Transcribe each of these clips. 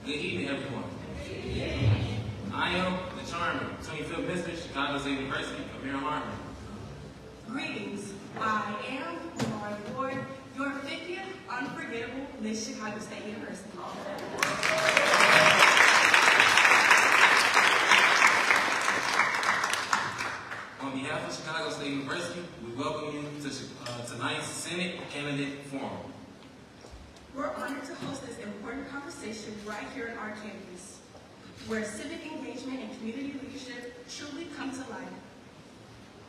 Good evening, everyone. I am the charming 25th Mr. Chicago State University of Mary Harmon. Greetings. I am Laura Ward, your 50th unforgettable Miss Chicago State University. On behalf of Chicago State University, we welcome you to tonight's Senate Candidate Forum. We're honored to host this important conversation right here on our campus, where civic engagement and community leadership truly come to life.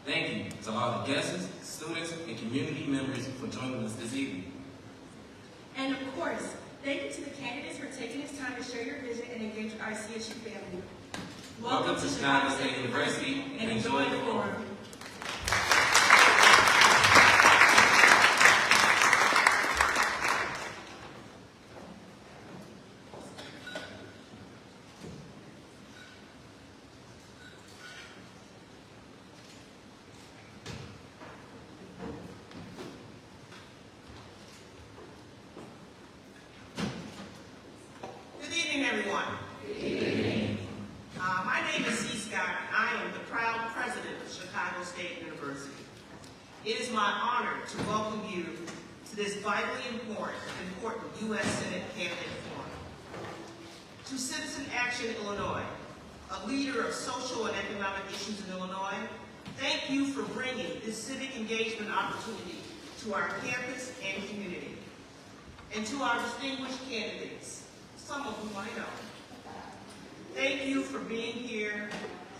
Thank you to all the guests, students, and community members for joining us this evening. And of course, thank you to the candidates for taking this time to share your vision and engage with our CSU family. Welcome to Chicago State University and enjoy the forum. Everyone. My name is C. Scott, and I am the proud president of Chicago State University. It is my honor to welcome you to this vitally important U.S. Senate Candidate Forum. To Citizen Action Illinois, a leader of social and economic issues in Illinois, thank you for bringing this civic engagement opportunity to our campus and community. And to our distinguished candidates, some of whom I know. Thank you for being here.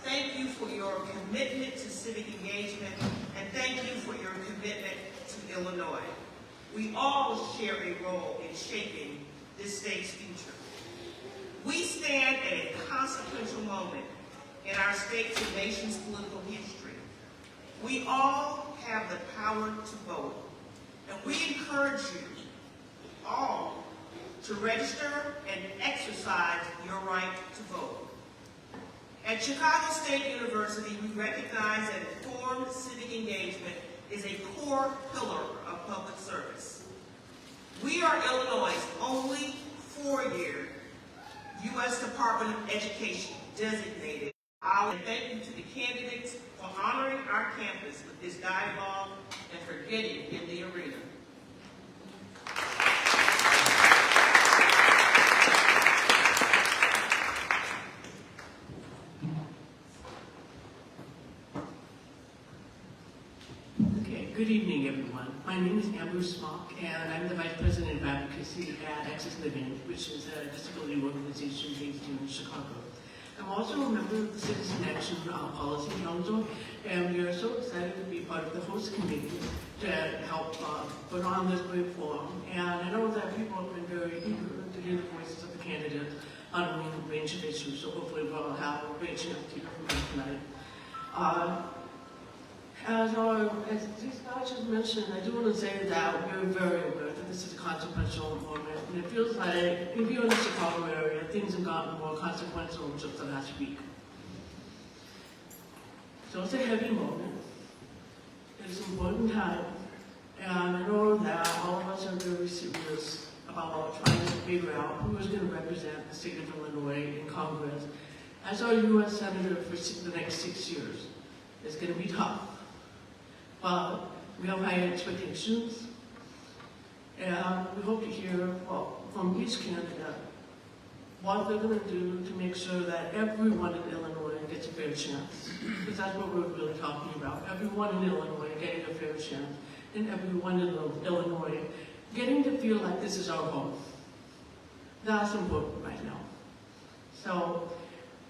Thank you for your commitment to civic engagement, and thank you for your commitment to Illinois. We all share a role in shaping this state's future. We stand at a consequential moment in our state's and nation's political history. We all have the power to vote, and we encourage you all to register and exercise your right to vote. At Chicago State University, we recognize that informed civic engagement is a core pillar of public service. We are Illinois' only four-year U.S. Department of Education designated. And thank you to the candidates for honoring our campus with this dialogue and for getting in the arena. Good evening, everyone. My name is Amber Smock, and I'm the Vice President of Advocacy at Access Living, which is a disability organization based in Chicago. I'm also a member of the Citizen Action Policy Council, and we are so excited to be part of the host committee to help put on this great forum. And I know that people have been very eager to hear the voices of the candidates on a range of issues, so hopefully we'll have a great chance to hear from them tonight. As Scott just mentioned, I do want to say that we're very aware that this is a consequential moment, and it feels like, if you're in the Chicago area, things have gotten more consequential in just the last week. So it's a heavy moment. It's an important time, and I know that all of us are very serious about trying to figure out who is going to represent the state of Illinois in Congress as our U.S. Senator for the next 6 years. It's going to be tough. But we have high expectations, and we hope to hear from each candidate what they're going to do to make sure that everyone in Illinois gets a fair chance. Because that's what we're really talking about. Everyone in Illinois getting a fair chance, and everyone in Illinois getting to feel like this is our home. That's important right now. So,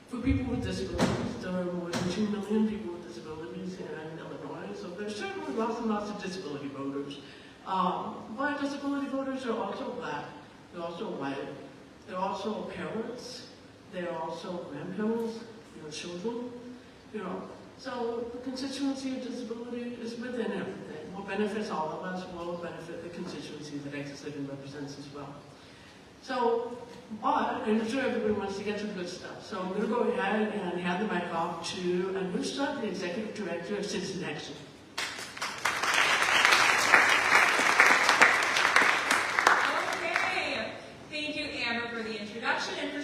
for people with disabilities, there are more than 2 million people with disabilities in Illinois. So there's certainly lots and lots of disability voters. But disability voters are also black, they're also white, they're also parents, they're also grandparents, children, So the constituency of disability is within everything. What benefits all of us will benefit the constituency that Access Living represents as well. So, but I'm sure everybody wants to get to the good stuff. So I'm going to go ahead and hand the mic off to Anusha, the Executive Director of Citizen Action. Okay. Thank you, Amber, for the introduction and for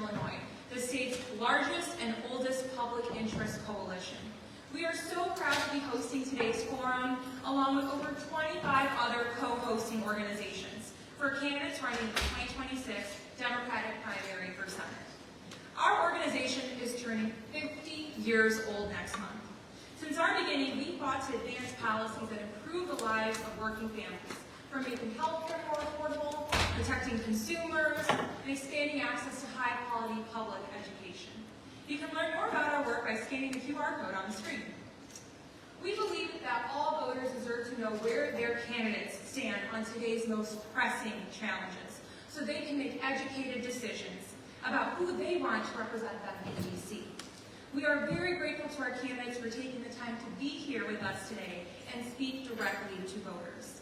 Illinois, the state's largest and oldest public interest coalition. We are so proud to be hosting today's forum, along with over 25 other co-hosting organizations, for candidates running the 2026 Democratic primary for Senate. Our organization is turning 50 years old next month. Since our beginning, we fought to advance policies that improve the lives of working families, from making healthcare more affordable, protecting consumers, and expanding access to high-quality public education. You can learn more about our work by scanning the QR code on the screen. We believe that all voters deserve to know where their candidates stand on today's most pressing challenges, so they can make educated decisions about who they want to represent them in D.C. We are very grateful to our candidates for taking the time to be here with us today and speak directly to voters.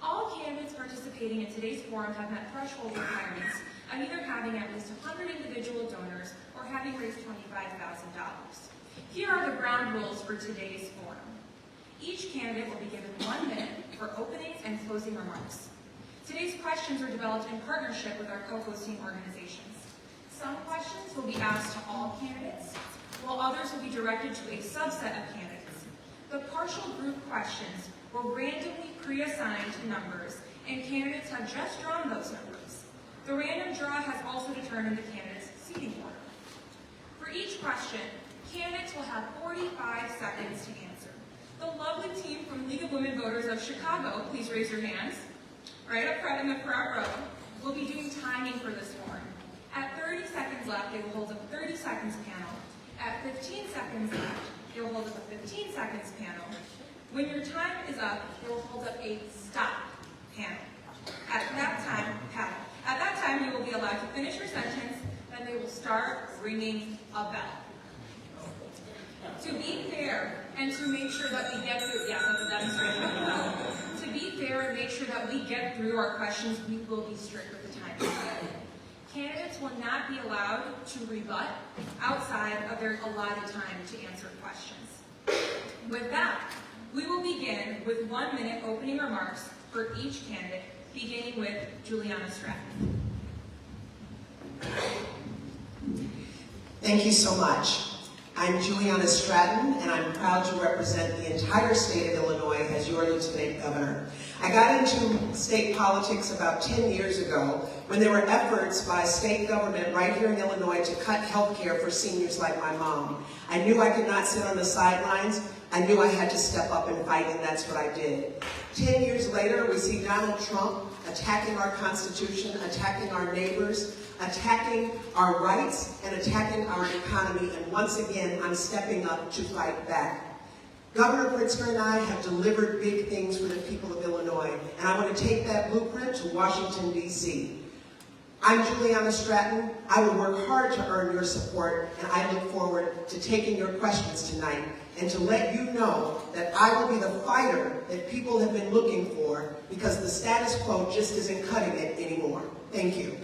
All candidates participating in today's forum have met threshold requirements of either having at least 100 individual donors or having raised $25,000. Here are the ground rules for today's forum. Each candidate will be given 1 minute for openings and closing remarks. Today's questions were developed in partnership with our co-hosting organizations. Some questions will be asked to all candidates, while others will be directed to a subset of candidates. The partial group questions were randomly pre-assigned to numbers, and candidates have just drawn those numbers. The random draw has also determined the candidate's seating order. For each question, candidates will have 45 seconds to answer. The lovely team from League of Women Voters of Chicago, please raise your hands, right up front in the front row, will be doing timing for this forum. At 30 seconds left, they will hold up a 30 seconds panel. At 15 seconds left, they will hold up a 15 seconds panel. When your time is up, they will hold up a stop panel. At that time, you will be allowed to finish your sentence, then they will start ringing a bell. To be fair, and to make sure that we get through, yes, that's a demonstration of the bell. To be fair and make sure that we get through our questions, we will be strict with the time limit. Candidates will not be allowed to rebut outside of their allotted time to answer questions. With that, we will begin with 1 minute opening remarks for each candidate, beginning with Juliana Stratton. Thank you so much. I'm Juliana Stratton, and I'm proud to represent the entire state of Illinois as your lieutenant governor. I got into state politics about 10 years ago when there were efforts by state government right here in Illinois to cut health care for seniors like my mom. I knew I could not sit on the sidelines. I knew I had to step up and fight, and that's what I did. 10 years later, we see Donald Trump attacking our Constitution, attacking our neighbors, attacking our rights, and attacking our economy, and once again, I'm stepping up to fight back. Governor Pritzker and I have delivered big things for the people of Illinois, and I want to take that blueprint to Washington, D.C. I'm Juliana Stratton. I will work hard to earn your support, and I look forward to taking your questions tonight and to let you know that I will be the fighter that people have been looking for, because the status quo just isn't cutting it anymore. Thank you.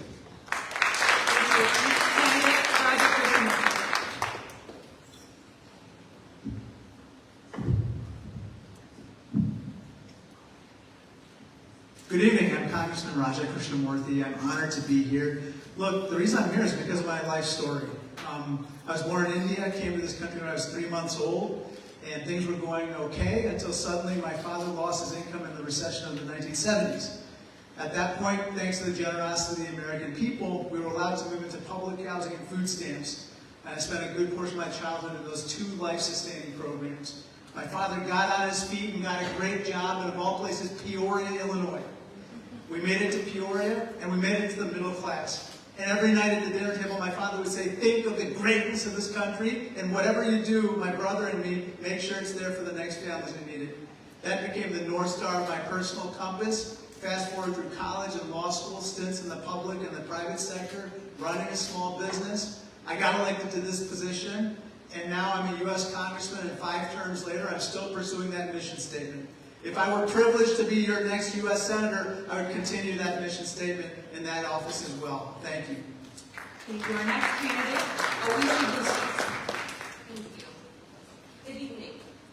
Good evening, I'm Congressman Raja Krishnamurthy. I'm honored to be here. Look, the reason I'm here is because of my life story. I was born in India, came to this country when I was 3 months old, and things were going okay until suddenly my father lost his income in the recession of the 1970s. At that point, thanks to the generosity of the American people, we were allowed to move into public housing and food stamps. And I spent a good portion of my childhood in those 2 life-sustaining programs. My father got on his feet and got a great job in, of all places, Peoria, Illinois. We made it to Peoria, and we made it to the middle class. And every night at the dinner table, my father would say, think of the greatness of this country, and whatever you do, my brother and me, make sure it's there for the next families who need it. That became the North Star of my personal compass. Fast forward through college and law school, stints in the public and the private sector, running a small business. I got elected to this position, and now I'm a U.S. Congressman, and 5 terms later, I'm still pursuing that mission statement. If I were privileged to be your next U.S. Senator, I would continue that mission statement in that office as well. Thank you. Thank you. Our next candidate, Alicia Bustos. Thank you. Good evening.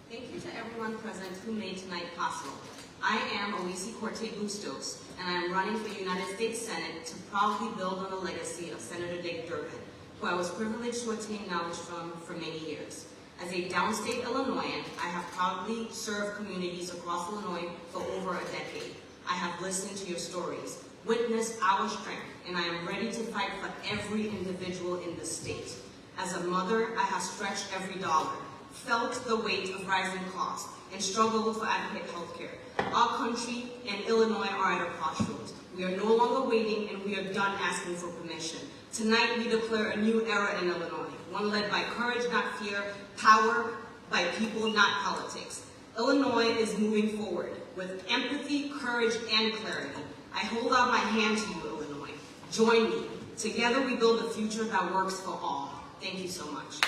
Thank you to everyone present who made tonight possible. I am Alicia Corte Bustos, and I am running for United States Senate to proudly build on the legacy of Senator Dick Durbin. who I was privileged to attain knowledge from for many years. As a downstate Illinoisan, I have proudly served communities across Illinois for over a decade. I have listened to your stories, witnessed our strength, and I am ready to fight for every individual in the state. As a mother, I have stretched every dollar, felt the weight of rising costs, and struggled for adequate health care. Our country and Illinois are at a crossroads. We are no longer waiting, and we are done asking for permission. Tonight, we declare a new era in Illinois, one led by courage, not fear, power by people, not politics. Illinois is moving forward with empathy, courage, and clarity. I hold out my hand to you, Illinois. Join me. Together, we build a future that works for all. Thank you so much.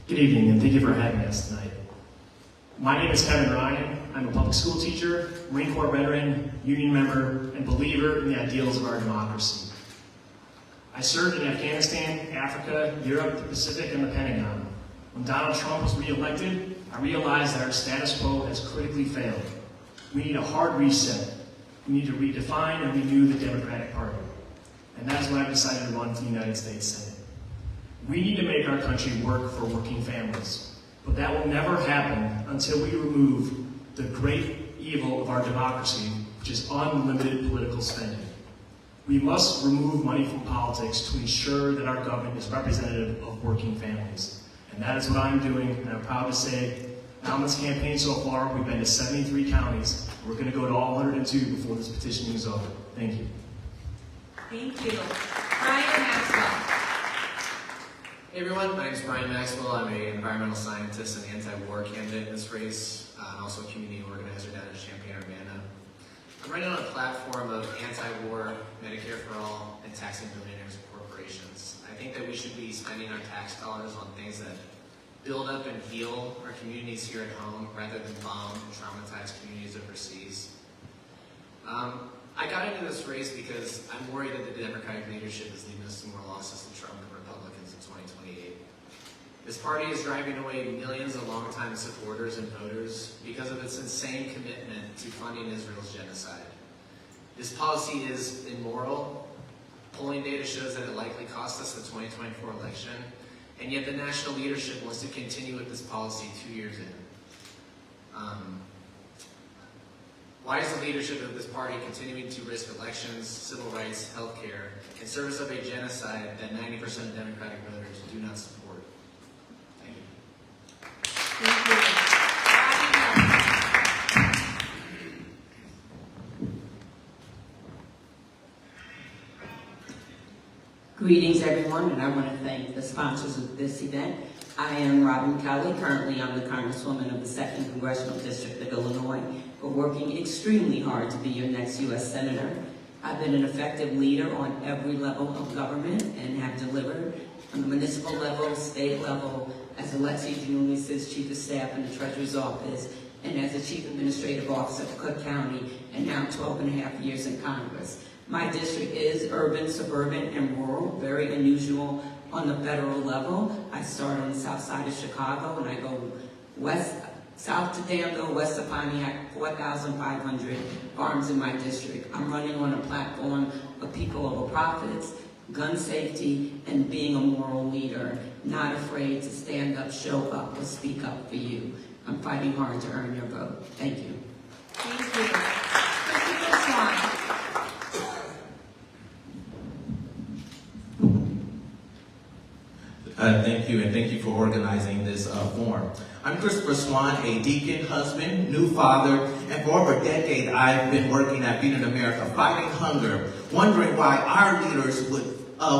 Good evening, and thank you for having us tonight. My name is Kevin Ryan. I'm a public school teacher, Marine Corps veteran, union member, and believer in the ideals of our democracy. I served in Afghanistan, Africa, Europe, the Pacific, and the Pentagon. When Donald Trump was reelected, I realized that our status quo has critically failed. We need a hard reset. We need to redefine and renew the Democratic Party. And that is when I decided to run for the United States Senate. We need to make our country work for working families. But that will never happen until we remove the great evil of our democracy, which is unlimited political spending. We must remove money from politics to ensure that our government is representative of working families. And that is what I'm doing, and I'm proud to say, on this campaign so far, we've been to 73 counties. We're going to go to all 102 before this petitioning is over. Thank you. Thank you. Brian Maxwell. Hey everyone, my name is Brian Maxwell. I'm an environmental scientist and anti-war candidate in this race. I'm also a community organizer down in Champaign-Urbana. I'm running on a platform of anti-war, Medicare for all, and taxing billionaires and corporations. I think that we should be spending our tax dollars on things that build up and heal our communities here at home rather than bomb and traumatize communities overseas. I got into this race because I'm worried that the Democratic leadership is leading us to more losses than Trump and Republicans in 2028. This party is driving away millions of longtime supporters and voters because of its insane commitment to funding Israel's genocide. This policy is immoral. Polling data shows that it likely cost us the 2024 election, and yet the national leadership wants to continue with this policy 2 years in. Why is the leadership of this party continuing to risk elections, civil rights, healthcare, in service of a genocide that 90% of Democratic voters do not support? Thank you. Thank you. Greetings, everyone, and I want to thank the sponsors of this event. I am Robin Kelly. Currently, I'm the Congresswoman of the 2nd Congressional District of Illinois. We're working extremely hard to be your next U.S. Senator. I've been an effective leader on every level of government and have delivered on the municipal level, state level, as Alexi Giulius's Chief of Staff in the Treasurer's Office, and as the Chief Administrative Officer of Cook County, and now 12 and a half years in Congress. My district is urban, suburban, and rural, very unusual on the federal level. I start on the south side of Chicago, and I go south to Danville, west of Pontiac, 4,500 farms in my district. I'm running on a platform of people over profits, gun safety, and being a moral leader, not afraid to stand up, show up, or speak up for you. I'm fighting hard to earn your vote. Thank you. Thank you. Christopher Swan. Thank you, and thank you for organizing this forum. I'm Christopher Swan, a deacon, husband, new father, and for over a decade I've been working at Feeding America, fighting hunger, wondering why our leaders would,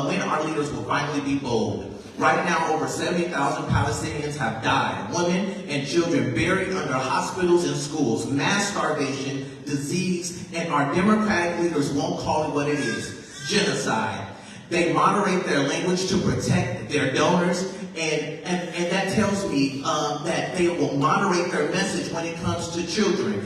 when our leaders will finally be bold. Right now, over 70,000 Palestinians have died, women and children buried under hospitals and schools, mass starvation, disease, and our Democratic leaders won't call it what it is, genocide. They moderate their language to protect their donors, and that tells me that they will moderate their message when it comes to children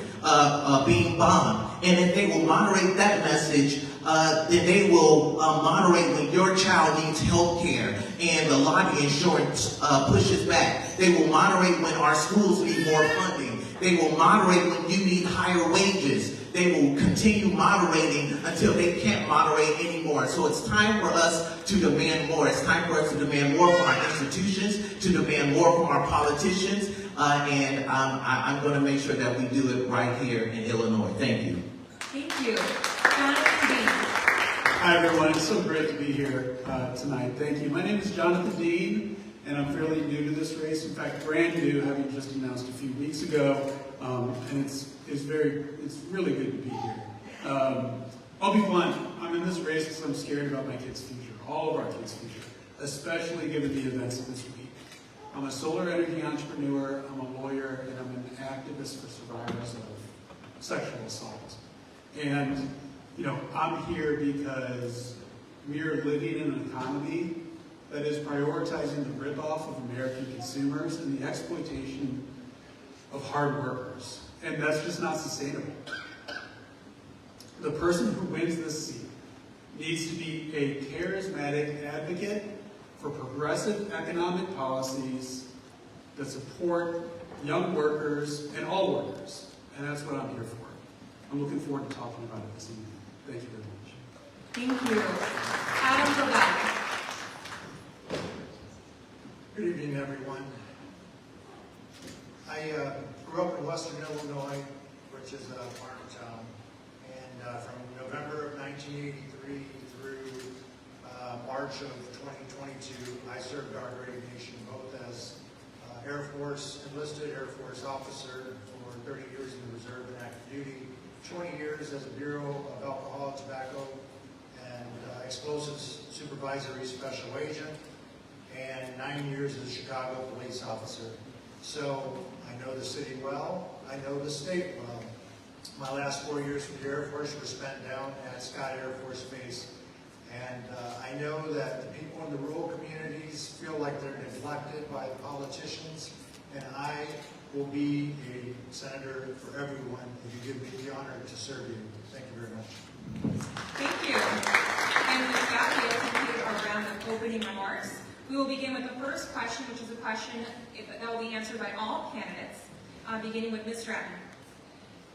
being bombed. And if they will moderate that message, then they will moderate when your child needs health care and the lobby insurance pushes back. They will moderate when our schools need more funding. They will moderate when you need higher wages. They will continue moderating until they can't moderate anymore. So it's time for us to demand more. It's time for us to demand more from our institutions, to demand more from our politicians, and I'm going to make sure that we do it right here in Illinois. Thank you. Thank you. Jonathan Dean. Hi everyone, it's so great to be here tonight. Thank you. My name is Jonathan Dean, and I'm fairly new to this race. In fact, brand new, having just announced a few weeks ago, and it's really good to be here. I'll be blunt. I'm in this race because I'm scared about my kids' future, all of our kids' future, especially given the events of this week. I'm a solar energy entrepreneur, I'm a lawyer, and I'm an activist for survivors of sexual assault. And I'm here because we are living in an economy that is prioritizing the rip-off of American consumers and the exploitation of hard workers. And that's just not sustainable. The person who wins this seat needs to be a charismatic advocate for progressive economic policies that support young workers and all workers. And that's what I'm here for. I'm looking forward to talking about it this evening. Thank you very much. Thank you. Adam Gravell. Good evening, everyone. I grew up in Western Illinois, which is a farm town, and from November of 1983 through March of 2022, I served our great nation both as Air Force enlisted Air Force officer for 30 years in the reserve and active duty, 20 years as a Bureau of Alcohol, Tobacco, and Explosives Supervisory Special Agent, and 9 years as a Chicago police officer. So I know the city well, I know the state well. My last 4 years with the Air Force were spent down at Scott Air Force Base. And I know that the people in the rural communities feel like they're neglected by the politicians, and I will be a senator for everyone if you give me the honor to serve you. Thank you very much. Thank you. And with that, we will conclude our round of opening remarks. We will begin with the first question, which is a question that will be answered by all candidates, beginning with Ms. Stratton.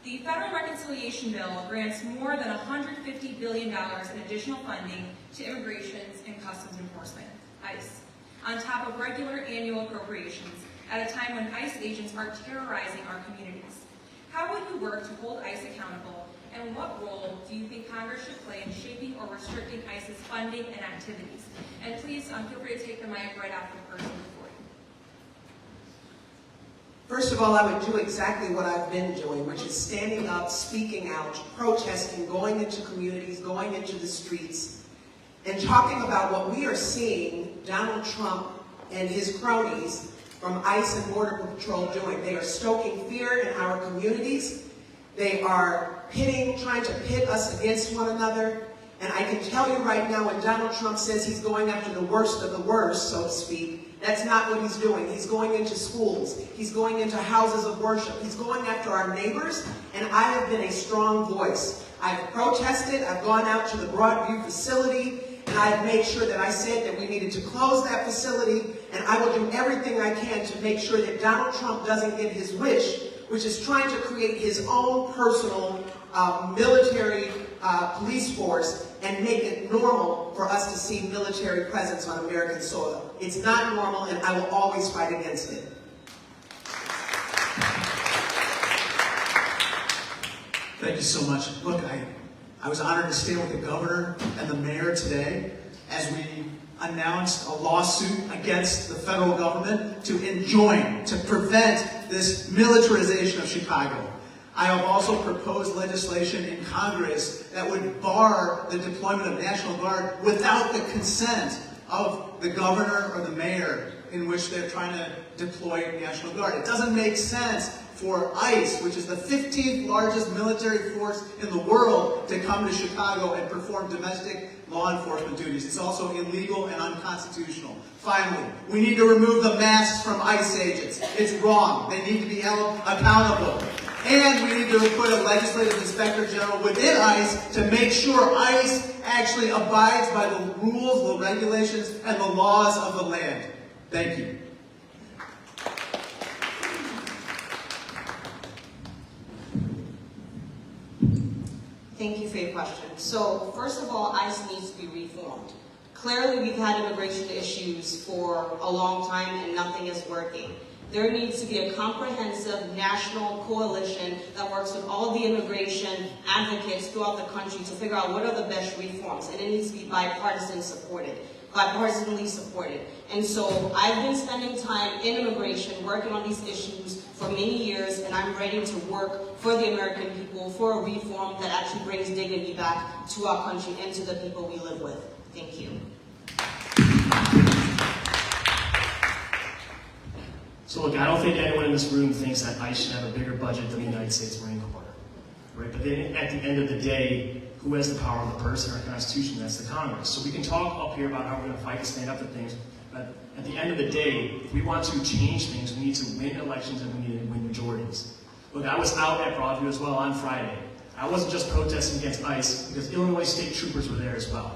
The Federal Reconciliation Bill grants more than $150 billion in additional funding to immigrations and customs enforcement, ICE, on top of regular annual appropriations at a time when ICE agents are terrorizing our communities. How will you work to hold ICE accountable, and what role do you think Congress should play in shaping or restricting ICE's funding and activities? And please feel free to take the mic right after the person before you. First of all, I would do exactly what I've been doing, which is standing up, speaking out, protesting, going into communities, going into the streets, and talking about what we are seeing Donald Trump and his cronies from ICE and Border Patrol doing. They are stoking fear in our communities. They are trying to pit us against one another. And I can tell you right now, when Donald Trump says he's going after the worst of the worst, so to speak, that's not what he's doing. He's going into schools. He's going into houses of worship. He's going after our neighbors, and I have been a strong voice. I've protested. I've gone out to the Broadview facility, and I've made sure that I said that we needed to close that facility, and I will do everything I can to make sure that Donald Trump doesn't get his wish, which is trying to create his own personal military police force and make it normal for us to see military presence on American soil. It's not normal, and I will always fight against it. Thank you so much. Look, I was honored to stand with the governor and the mayor today as we announced a lawsuit against the federal government to prevent this militarization of Chicago. I have also proposed legislation in Congress that would bar the deployment of National Guard without the consent of the governor or the mayor, in which they're trying to deploy National Guard. It doesn't make sense for ICE, which is the 15th largest military force in the world, to come to Chicago and perform domestic law enforcement duties. It's also illegal and unconstitutional. Finally, we need to remove the masks from ICE agents. It's wrong. They need to be held accountable. And we need to put a legislative inspector general within ICE to make sure ICE actually abides by the rules, the regulations, and the laws of the land. Thank you. Thank you for your question. So, first of all, ICE needs to be reformed. Clearly, we've had immigration issues for a long time and nothing is working. There needs to be a comprehensive national coalition that works with all the immigration advocates throughout the country to figure out what are the best reforms, and it needs to be bipartisanly supported. And so I've been spending time in immigration, working on these issues for many years, and I'm ready to work for the American people for a reform that actually brings dignity back to our country and to the people we live with. Thank you. So look, I don't think anyone in this room thinks that ICE should have a bigger budget than the United States Marine Corps, right? But then at the end of the day, who has the power of the purse in our Constitution? That's the Congress. So we can talk up here about how we're going to fight to stand up to things, but at the end of the day, if we want to change things, we need to win elections and we need to win majorities. Look, I was out at Broadview as well on Friday. I wasn't just protesting against ICE, because Illinois state troopers were there as well.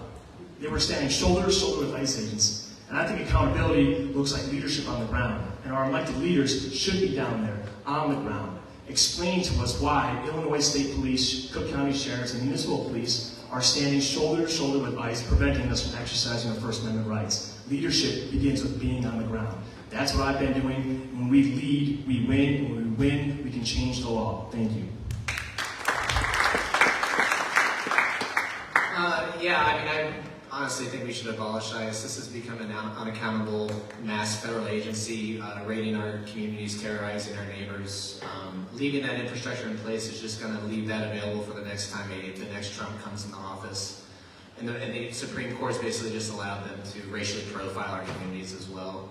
They were standing shoulder to shoulder with ICE agents. And I think accountability looks like leadership on the ground. And our elected leaders should be down there, on the ground, explaining to us why Illinois State Police, Cook County Sheriffs, and municipal police are standing shoulder to shoulder with ICE, preventing us from exercising our First Amendment rights. Leadership begins with being on the ground. That's what I've been doing. When we lead, we win. When we win, we can change the law. Thank you. I honestly think we should abolish ICE. This has become an unaccountable mass federal agency, raiding our communities, terrorizing our neighbors. Leaving that infrastructure in place is just going to leave that available for the next time the next Trump comes into office. And the Supreme Court's basically just allowed them to racially profile our communities as well.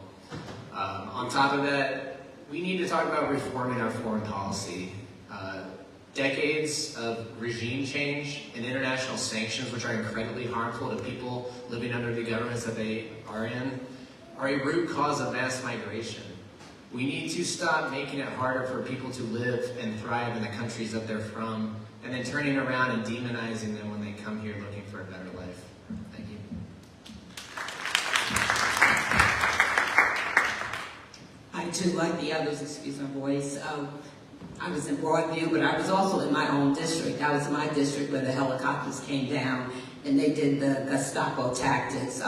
On top of that, we need to talk about reforming our foreign policy. Decades of regime change and international sanctions, which are incredibly harmful to people living under the governments that they are in, are a root cause of mass migration. We need to stop making it harder for people to live and thrive in the countries that they're from, and then turning around and demonizing them when they come here looking for a better life. Thank you. I too, like the others, excuse my voice, I was in Broadview, but I was also in my own district. I was in my district where the helicopters came down and they did the Gestapo tactics.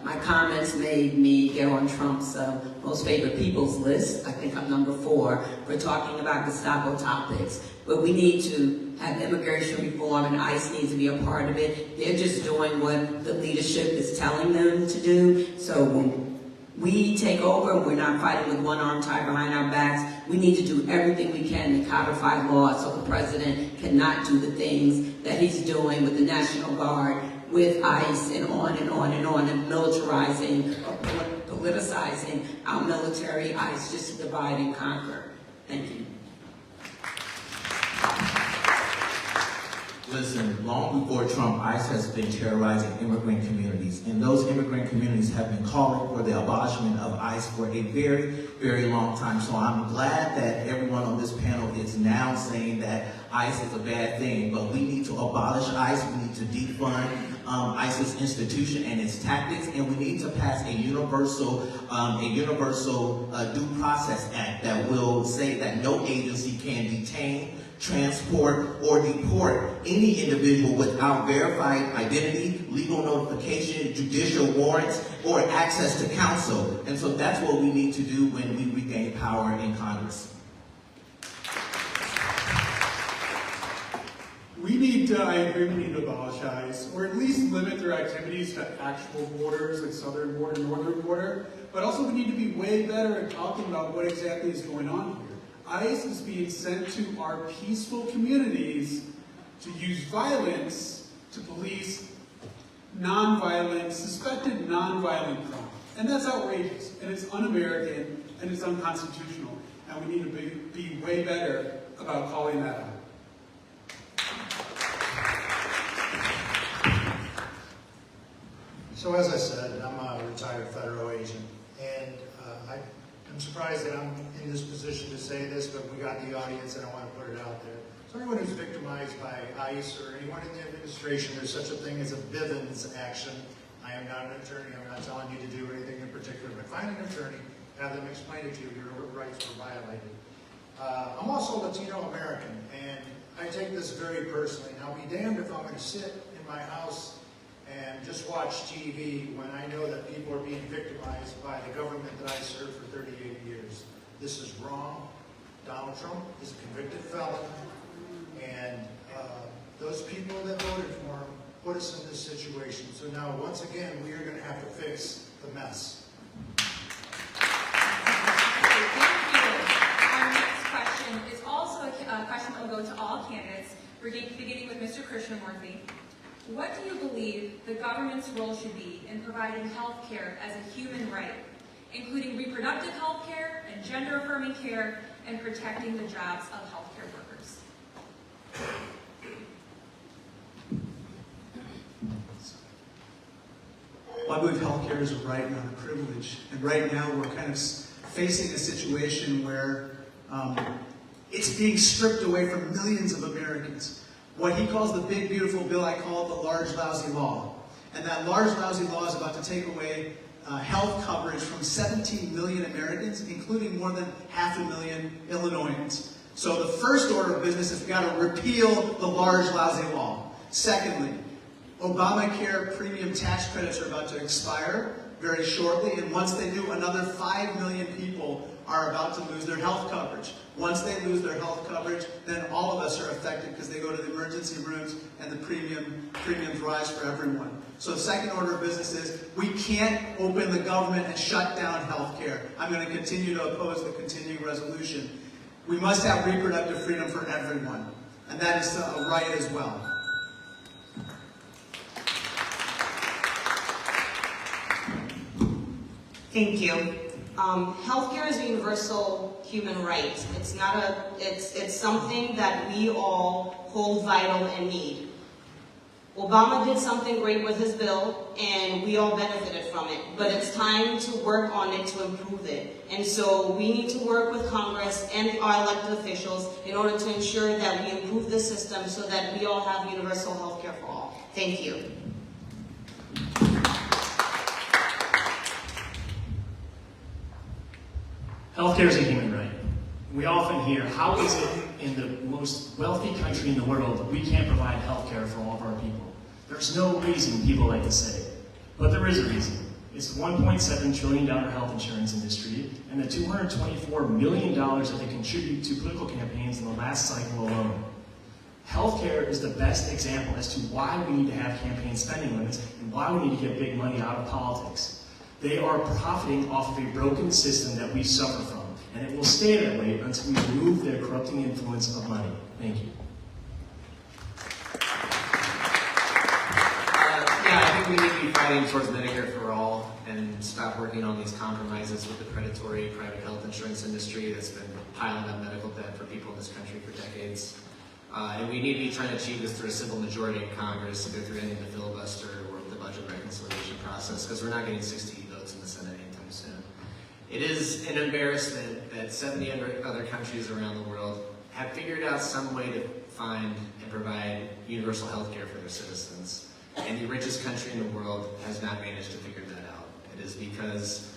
My comments made me get on Trump's most favorite people's list. I think I'm number 4 for talking about Gestapo topics. But we need to have immigration reform, and ICE needs to be a part of it. They're just doing what the leadership is telling them to do. So when we take over, we're not fighting with one arm tied behind our backs. We need to do everything we can to codify law so the president cannot do the things that he's doing with the National Guard, with ICE, and on and on and on, and militarizing or politicizing our military. ICE just to divide and conquer. Thank you. Listen, long before Trump, ICE has been terrorizing immigrant communities, and those immigrant communities have been calling for the abolishment of ICE for a very, very long time. So I'm glad that everyone on this panel is now saying that ICE is a bad thing, but we need to abolish ICE, we need to defund ICE's institution and its tactics, and we need to pass a universal due process act that will say that no agency can detain, transport, or deport any individual without verified identity, legal notification, judicial warrants, or access to counsel. And so that's what we need to do when we regain power in Congress. I agree, we need to abolish ICE, or at least limit their activities to actual borders, like southern border, northern border. But also we need to be way better at talking about what exactly is going on here. ICE is being sent to our peaceful communities to use violence to police suspected non-violent crime. And that's outrageous, and it's un-American, and it's unconstitutional. And we need to be way better about calling that out. So as I said, I'm a retired federal agent, and I'm surprised that I'm in this position to say this, but we got the audience and I want to put it out there. So anyone who's victimized by ICE or anyone in the administration, there's such a thing as a Bivens action. I am not an attorney, I'm not telling you to do anything in particular, but find an attorney, have them explain it to you, your rights were violated. I'm also Latino American, and I take this very personally. Now, be damned if I'm going to sit in my house and just watch TV when I know that people are being victimized by the government that I served for 38 years. This is wrong. Donald Trump is a convicted felon, and those people that voted for him put us in this situation. So now, once again, we are going to have to fix the mess. Our next question is also a question that will go to all candidates, beginning with Mr. Krishnamurthy. What do you believe the government's role should be in providing health care as a human right, including reproductive health care and gender-affirming care, and protecting the jobs of healthcare workers? Well, I believe healthcare is a right, not a privilege. And right now, we're kind of facing a situation where it's being stripped away from millions of Americans. What he calls the big, beautiful bill, I call it the large, lousy law. And that large, lousy law is about to take away health coverage from 17 million Americans, including more than 500,000 Illinoisans. So the first order of business is we've got to repeal the large, lousy law. Secondly, Obamacare premium tax credits are about to expire very shortly, and once they do, another 5 million people are about to lose their health coverage. Once they lose their health coverage, then all of us are affected because they go to the emergency rooms and the premiums rise for everyone. So the second order of business is we can't open the government and shut down health care. I'm going to continue to oppose the continuing resolution. We must have reproductive freedom for everyone, and that is a right as well. Thank you. Healthcare is a universal human right. It's something that we all hold vital and need. Obama did something great with his bill, and we all benefited from it. But it's time to work on it to improve it. And so we need to work with Congress and our elected officials in order to ensure that we improve the system so that we all have universal healthcare for all. Thank you. Healthcare is a human right. We often hear, how is it in the most wealthy country in the world that we can't provide healthcare for all of our people? There's no reason, people like to say. But there is a reason. It's the $1.7 trillion health insurance industry and the $224 million that they contribute to political campaigns in the last cycle alone. Healthcare is the best example as to why we need to have campaign spending limits and why we need to get big money out of politics. They are profiting off of a broken system that we suffer from, and it will stay that way until we remove their corrupting influence of money. Thank you. Yeah, I think we need to be fighting towards Medicare for all and stop working on these compromises with the predatory private health insurance industry that's been piling up medical debt for people in this country for decades. And we need to be trying to achieve this through a simple majority in Congress, either through ending the filibuster or the budget reconciliation process, because we're not getting 60 votes in the Senate anytime soon. It is an embarrassment that 70 other countries around the world have figured out some way to find and provide universal health care for their citizens. And the richest country in the world has not managed to figure that out. It is because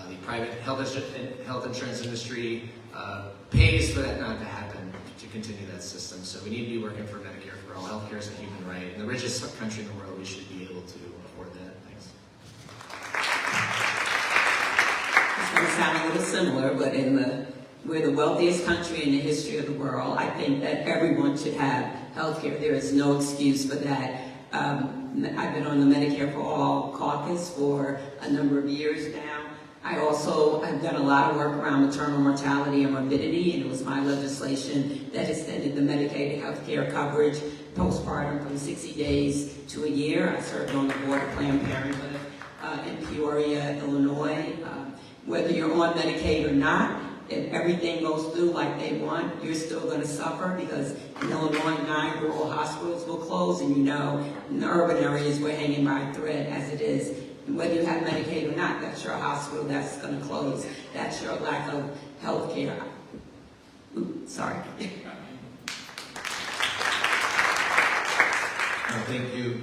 the private health insurance industry pays for that not to happen, to continue that system. So we need to be working for Medicare for all. Healthcare is a human right. In the richest country in the world, we should be able to afford that. Thanks. It's going to sound a little similar, but we're the wealthiest country in the history of the world. I think that everyone should have health care. There is no excuse for that. I've been on the Medicare for All caucus for a number of years now. I've done a lot of work around maternal mortality and morbidity, and it was my legislation that extended the Medicaid health care coverage postpartum from 60 days to a year. I served on the board of Planned Parenthood in Peoria, Illinois. Whether you're on Medicaid or not, if everything goes through like they want, you're still going to suffer, because in Illinois, 9 rural hospitals will close, and in the urban areas, we're hanging by a thread as it is. And whether you have Medicaid or not, that's your hospital that's going to close. That's your lack of health care. Sorry. Thank you.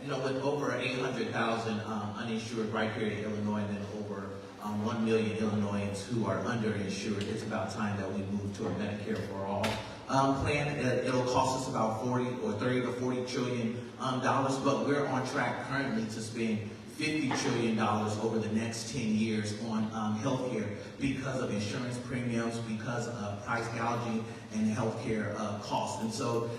With over 800,000 uninsured right here in Illinois, and then over 1 million Illinoisans who are underinsured, it's about time that we move to a Medicare for all. plan. It'll cost us about 30 to 40 trillion dollars, but we're on track currently to spend $50 trillion over the next 10 years on healthcare because of insurance premiums, because of price gouging and healthcare costs. And so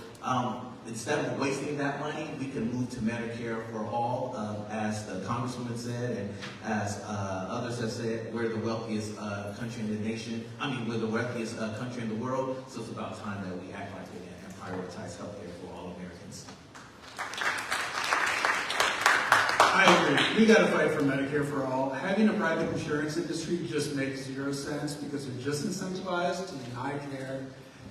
instead of wasting that money, we can move to Medicare for all, as the Congresswoman said, and as others have said, we're the wealthiest country in the nation. We're the wealthiest country in the world, so it's about time that we act like it and prioritize healthcare for all Americans. I agree. We got to fight for Medicare for all. Having a private insurance industry just makes zero sense because they're just incentivized to deny care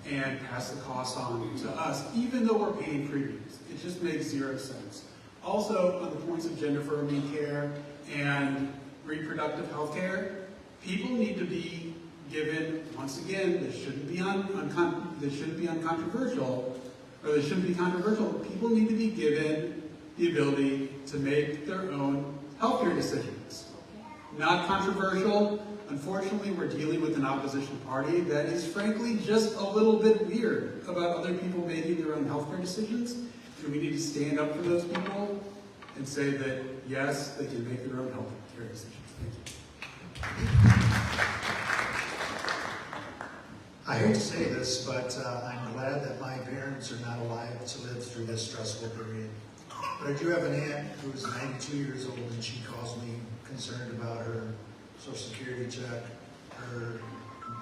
and pass the cost on to us, even though we're paying premiums. It just makes zero sense. Also, on the points of gender-affirming care and reproductive health care, people need to be given, once again, this shouldn't be uncontroversial, or this shouldn't be controversial. People need to be given the ability to make their own healthcare decisions. Not controversial. Unfortunately, we're dealing with an opposition party that is frankly just a little bit weird about other people making their own healthcare decisions. And we need to stand up for those people and say that, yes, they can make their own healthcare decisions. Thank you. I hate to say this, but I'm glad that my parents are not alive to live through this stressful period. But I do have an aunt who is 92 years old, and she calls me concerned about her Social Security check, her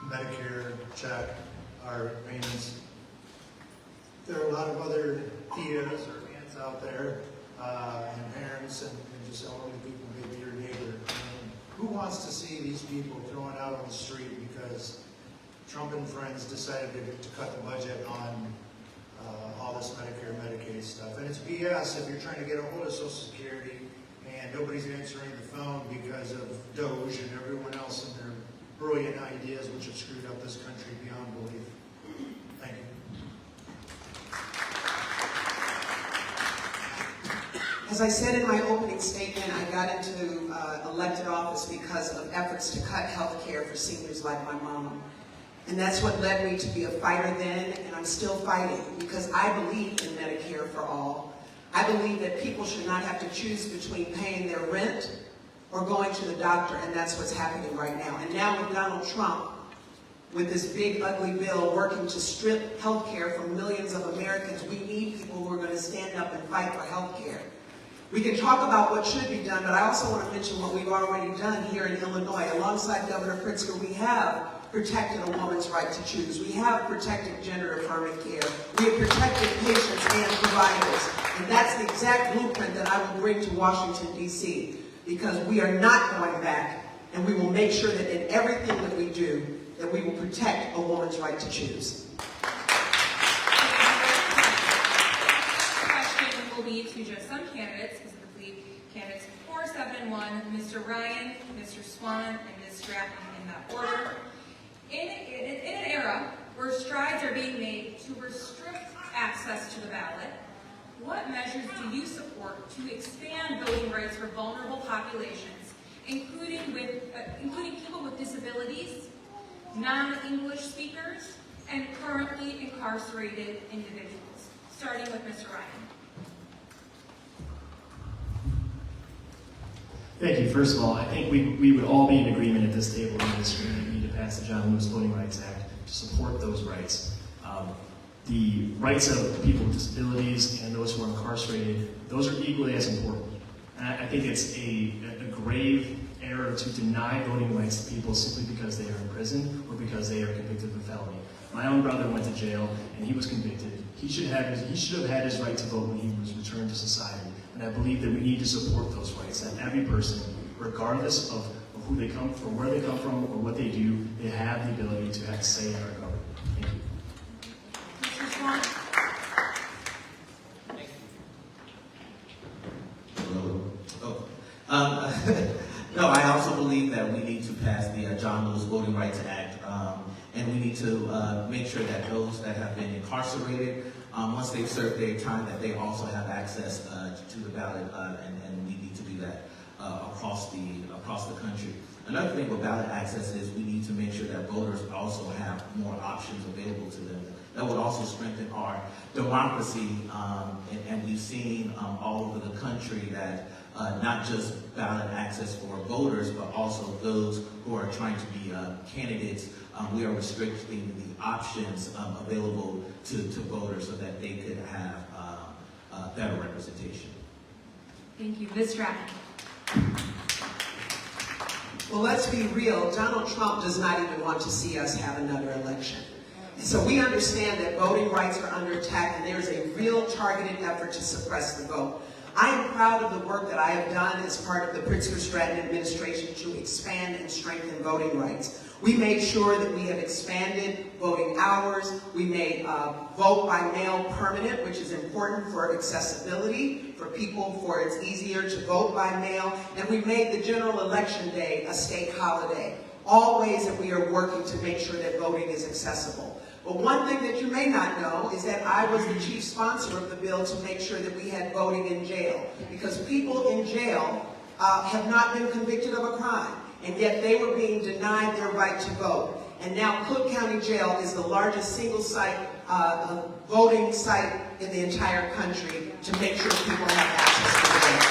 Medicare check, our payments. There are a lot of other tias or aunts out there, and parents, and just elderly people, maybe your neighbor. And who wants to see these people thrown out on the street because Trump and friends decided to cut the budget on all this Medicare, Medicaid stuff? And it's BS if you're trying to get a hold of Social Security and nobody's answering the phone because of DOGE and everyone else and their brilliant ideas which have screwed up this country beyond belief. Thank you. As I said in my opening statement, I got into elected office because of efforts to cut health care for seniors like my mom. And that's what led me to be a fighter then, and I'm still fighting because I believe in Medicare for all. I believe that people should not have to choose between paying their rent or going to the doctor, and that's what's happening right now. And now with Donald Trump, with this big ugly bill working to strip health care from millions of Americans, we need people who are going to stand up and fight for health care. We can talk about what should be done, but I also want to mention what we've already done here in Illinois. Alongside Governor Pritzker, we have protected a woman's right to choose. We have protected gender-affirming care. We have protected patients and providers. And that's the exact blueprint that I will bring to Washington, D.C., because we are not going back, and we will make sure that in everything that we do, that we will protect a woman's right to choose. Question will be to just some candidates, specifically candidates 4, 7, and 1, Mr. Ryan, Mr. Swan, and Ms. Stratton in that order. In an era where strides are being made to restrict access to the ballot, what measures do you support to expand voting rights for vulnerable populations, including people with disabilities, non-English speakers, and currently incarcerated individuals? Starting with Mr. Ryan. Thank you. First of all, I think we would all be in agreement at this table in this room that we need to pass the John Lewis Voting Rights Act to support those rights. The rights of people with disabilities and those who are incarcerated, those are equally as important. And I think it's a grave error to deny voting rights to people simply because they are in prison or because they are convicted of a felony. My own brother went to jail and he was convicted. He should have had his right to vote when he was returned to society. And I believe that we need to support those rights, that every person, regardless of who they come from, where they come from, or what they do, they have the ability to have a say in our government. Thank you. Mr. Swan. No, I also believe that we need to pass the John Lewis Voting Rights Act, and we need to make sure that those that have been incarcerated, once they've served their time, that they also have access to the ballot, and we need to do that across the country. Another thing with ballot access is we need to make sure that voters also have more options available to them. that would also strengthen our democracy. And we've seen all over the country that not just ballot access for voters, but also those who are trying to be candidates, we are restricting the options available to voters so that they could have better representation. Thank you. Ms. Stratton. Well, let's be real. Donald Trump does not even want to see us have another election. And so we understand that voting rights are under attack, and there is a real targeted effort to suppress the vote. I am proud of the work that I have done as part of the Pritzker-Stratton administration to expand and strengthen voting rights. We made sure that we have expanded voting hours. We made vote by mail permanent, which is important for accessibility for people, for it's easier to vote by mail. And we made the general election day a state holiday. All ways that we are working to make sure that voting is accessible. But one thing that you may not know is that I was the chief sponsor of the bill to make sure that we had voting in jail. Because people in jail have not been convicted of a crime, and yet they were being denied their right to vote. And now Cook County Jail is the largest single site voting site in the entire country to make sure people have access to the vote.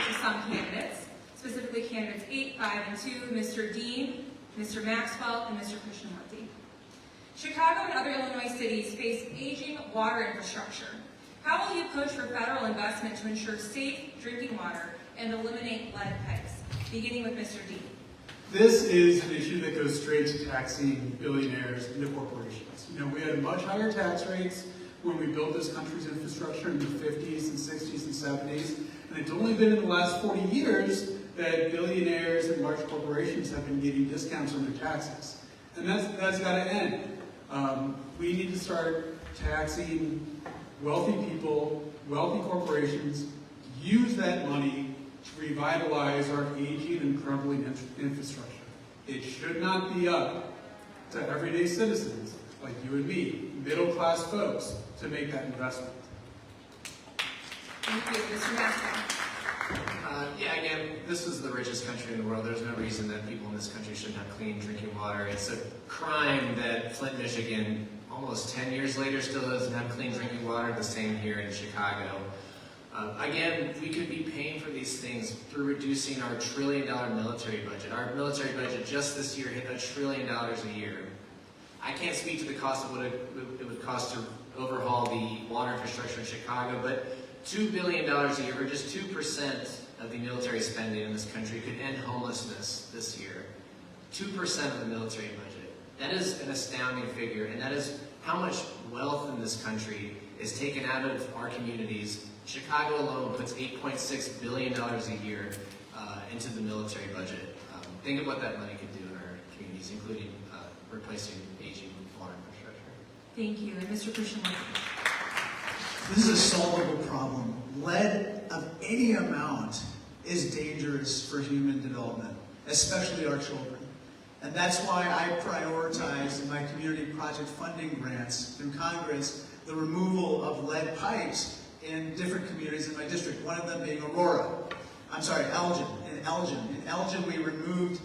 To some candidates, specifically candidates 8, 5, and 2, Mr. Dean, Mr. Maxwell, and Mr. Krishnamurti. Chicago and other Illinois cities face aging water infrastructure. How will you push for federal investment to ensure safe drinking water and eliminate lead pipes? Beginning with Mr. Dean. This is an issue that goes straight to taxing billionaires and the corporations. You know, we had much higher tax rates when we built this country's infrastructure in the 50s and 60s and 70s, and it's only been in the last 40 years that billionaires and large corporations have been getting discounts on their taxes. And that's got to end. We need to start taxing wealthy people, wealthy corporations, use that money to revitalize our aging and crumbling infrastructure. It should not be up to everyday citizens like you and me, middle-class folks, to make that investment. Thank you. Mr. Maxwell. Yeah, again, this is the richest country in the world. There's no reason that people in this country shouldn't have clean drinking water. It's a crime that Flint, Michigan, almost 10 years later, still doesn't have clean drinking water. The same here in Chicago. Again, we could be paying for these things through reducing our $1 trillion military budget. Our military budget just this year hit $1 trillion a year. I can't speak to the cost of what it would cost to overhaul the water infrastructure in Chicago, but $2 billion a year, or just 2% of the military spending in this country, could end homelessness this year. 2% of the military budget. That is an astounding figure, and that is how much wealth in this country is taken out of our communities. Chicago alone puts $8.6 billion a year into the military budget. Think of what that money could do in our communities, including replacing aging water infrastructure. Thank you. And Mr. Krishnamurti. This is a solvable problem. Lead of any amount is dangerous for human development, especially our children. And that's why I prioritize in my community project funding grants through Congress the removal of lead pipes in different communities in my district, one of them being Elgin. In Elgin, we removed,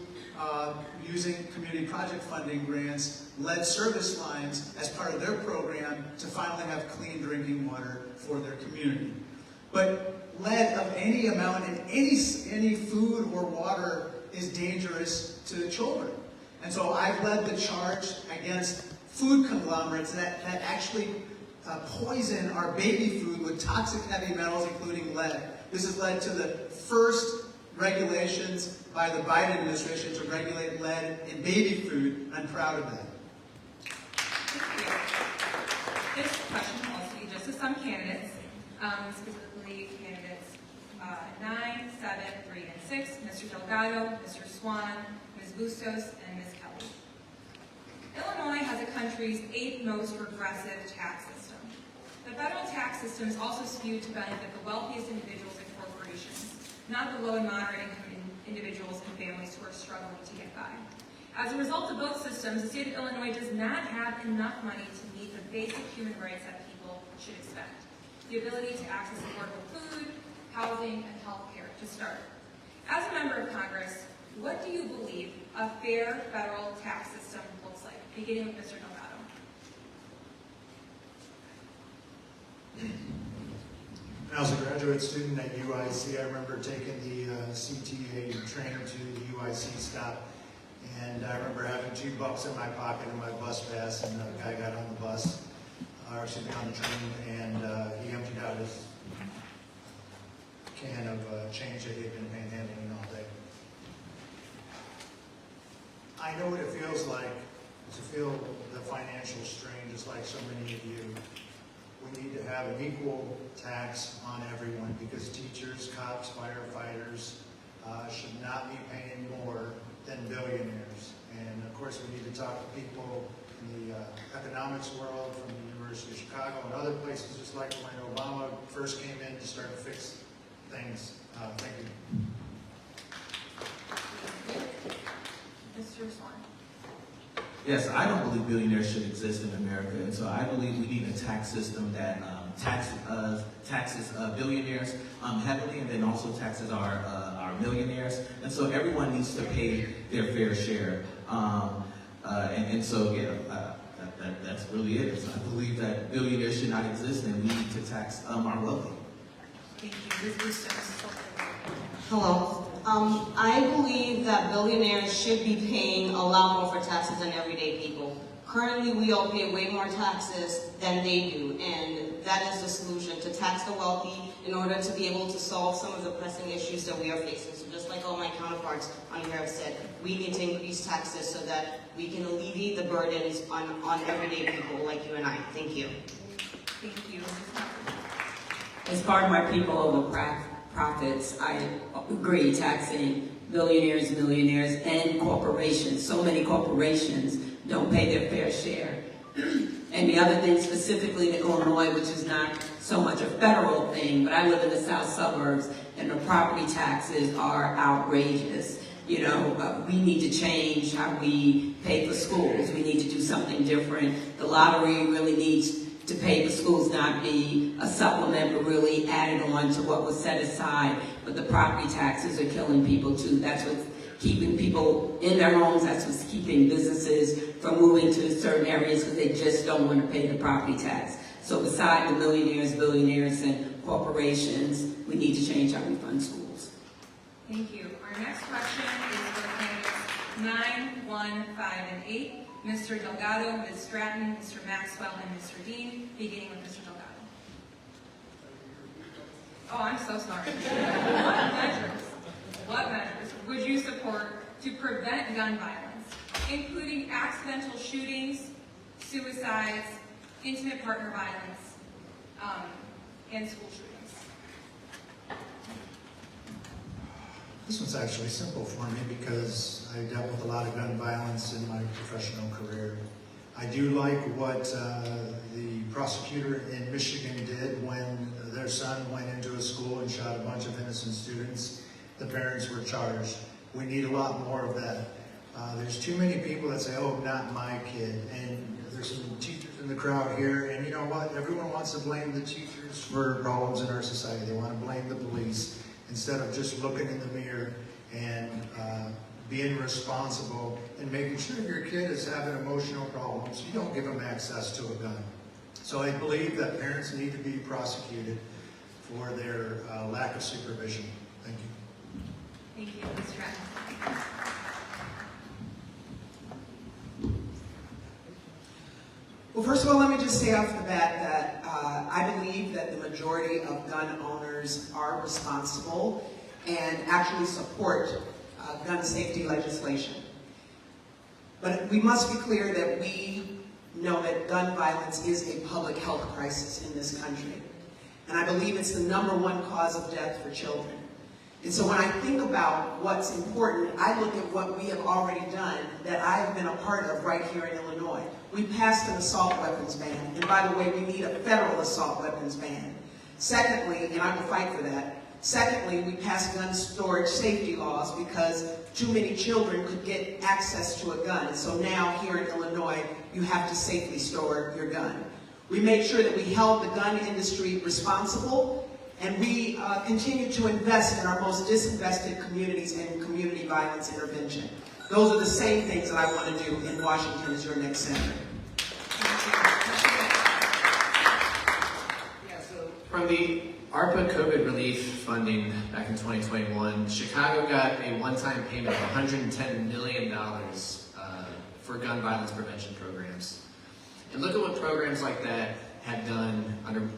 using community project funding grants, lead service lines as part of their program to finally have clean drinking water for their community. But lead of any amount in any food or water is dangerous to children. And so I've led the charge against food conglomerates that actually poison our baby food with toxic heavy metals, including lead. This has led to the first regulations by the Biden administration to regulate lead in baby food. I'm proud of that. This question will also be just to some candidates, specifically candidates 9, 7, 3, and 6, Mr. Delgado, Mr. Swan, Ms. Bustos, and Ms. Kelly. Illinois has the country's 8th most progressive tax system. The federal tax system is also skewed to benefit the wealthiest individuals and corporations, not the low and moderate income individuals and families who are struggling to get by. As a result of both systems, the state of Illinois does not have enough money to meet the basic human rights that people should expect. The ability to access affordable food, housing, and health care, to start. As a member of Congress, What do you believe a fair federal tax system looks like? Beginning with Mr. Delgado. When I was a graduate student at UIC, I remember taking the CTA trainer to the UIC stop, and I remember having $2 in my pocket in my bus pass, and the guy got on the bus, or excuse me, on the train, and he emptied out his can of change that he had been panhandling all day. I know what it feels like to feel the financial strain, just like so many of you. We need to have an equal tax on everyone because teachers, cops, firefighters should not be paying more than billionaires. And of course, we need to talk to people in the economics world from the University of Chicago and other places, just like when Obama first came in to start to fix things. Thank you. Mr. Swan. Yes, I don't believe billionaires should exist in America, and so I believe we need a tax system that taxes billionaires heavily, and then also taxes our millionaires. And so everyone needs to pay their fair share. And so yeah, that's really it. So I believe that billionaires should not exist, and we need to tax our wealthy. Thank you. Ms. Bustos. Hello. I believe that billionaires should be paying a lot more for taxes than everyday people. Currently, we all pay way more taxes than they do, and that is the solution, to tax the wealthy in order to be able to solve some of the pressing issues that we are facing. So just like all my counterparts on here have said, we need to increase taxes so that we can alleviate the burdens on everyday people like you and I. Thank you. Thank you. As part of my people over profits, I agree taxing billionaires, millionaires, and corporations. So many corporations don't pay their fair share. And the other thing specifically to Illinois, which is not so much a federal thing, but I live in the south suburbs and the property taxes are outrageous. You know, we need to change how we pay for schools. We need to do something different. The lottery really needs to pay for schools, not be a supplement, but really added on to what was set aside. But the property taxes are killing people too. That's what's keeping people in their homes. That's what's keeping businesses from moving to certain areas because they just don't want to pay the property tax. So beside the millionaires, billionaires, and corporations, we need to change how we fund schools. Thank you. Our next question is for candidates 9, 1, 5, and 8. Mr. Delgado, Ms. Stratton, Mr. Maxwell, and Mr. Dean, beginning with Mr. Delgado. Oh, I'm so sorry. What measures would you support to prevent gun violence, including accidental shootings, suicides, intimate partner violence, and school shootings? This one's actually simple for me because I dealt with a lot of gun violence in my professional career. I do like what the prosecutor in Michigan did when their son went into a school and shot a bunch of innocent students. The parents were charged. We need a lot more of that. There's too many people that say, oh, not my kid. And there's some teachers in the crowd here, and you know what? Everyone wants to blame the teachers for problems in our society. They want to blame the police instead of just looking in the mirror and being responsible and making sure your kid is having emotional problems. You don't give them access to a gun. So I believe that parents need to be prosecuted for their lack of supervision. Thank you. Thank you, Ms. Stratton. Well, first of all, let me just say off the bat that I believe that the majority of gun owners are responsible and actually support gun safety legislation. But we must be clear that we know that gun violence is a public health crisis in this country. And I believe it's the #1 cause of death for children. And so when I think about what's important, I look at what we have already done that I have been a part of right here in Illinois. We passed an assault weapons ban. And by the way, we need a federal assault weapons ban. Secondly, and I will fight for that, secondly, we passed gun storage safety laws because too many children could get access to a gun. And so now here in Illinois, you have to safely store your gun. We made sure that we held the gun industry responsible And we continue to invest in our most disinvested communities and community violence intervention. Those are the same things that I want to do in Washington as your next senator. Yeah, so from the ARPA COVID relief funding back in 2021, Chicago got a one-time payment of $110 million for gun violence prevention programs. And look at what programs like that had done under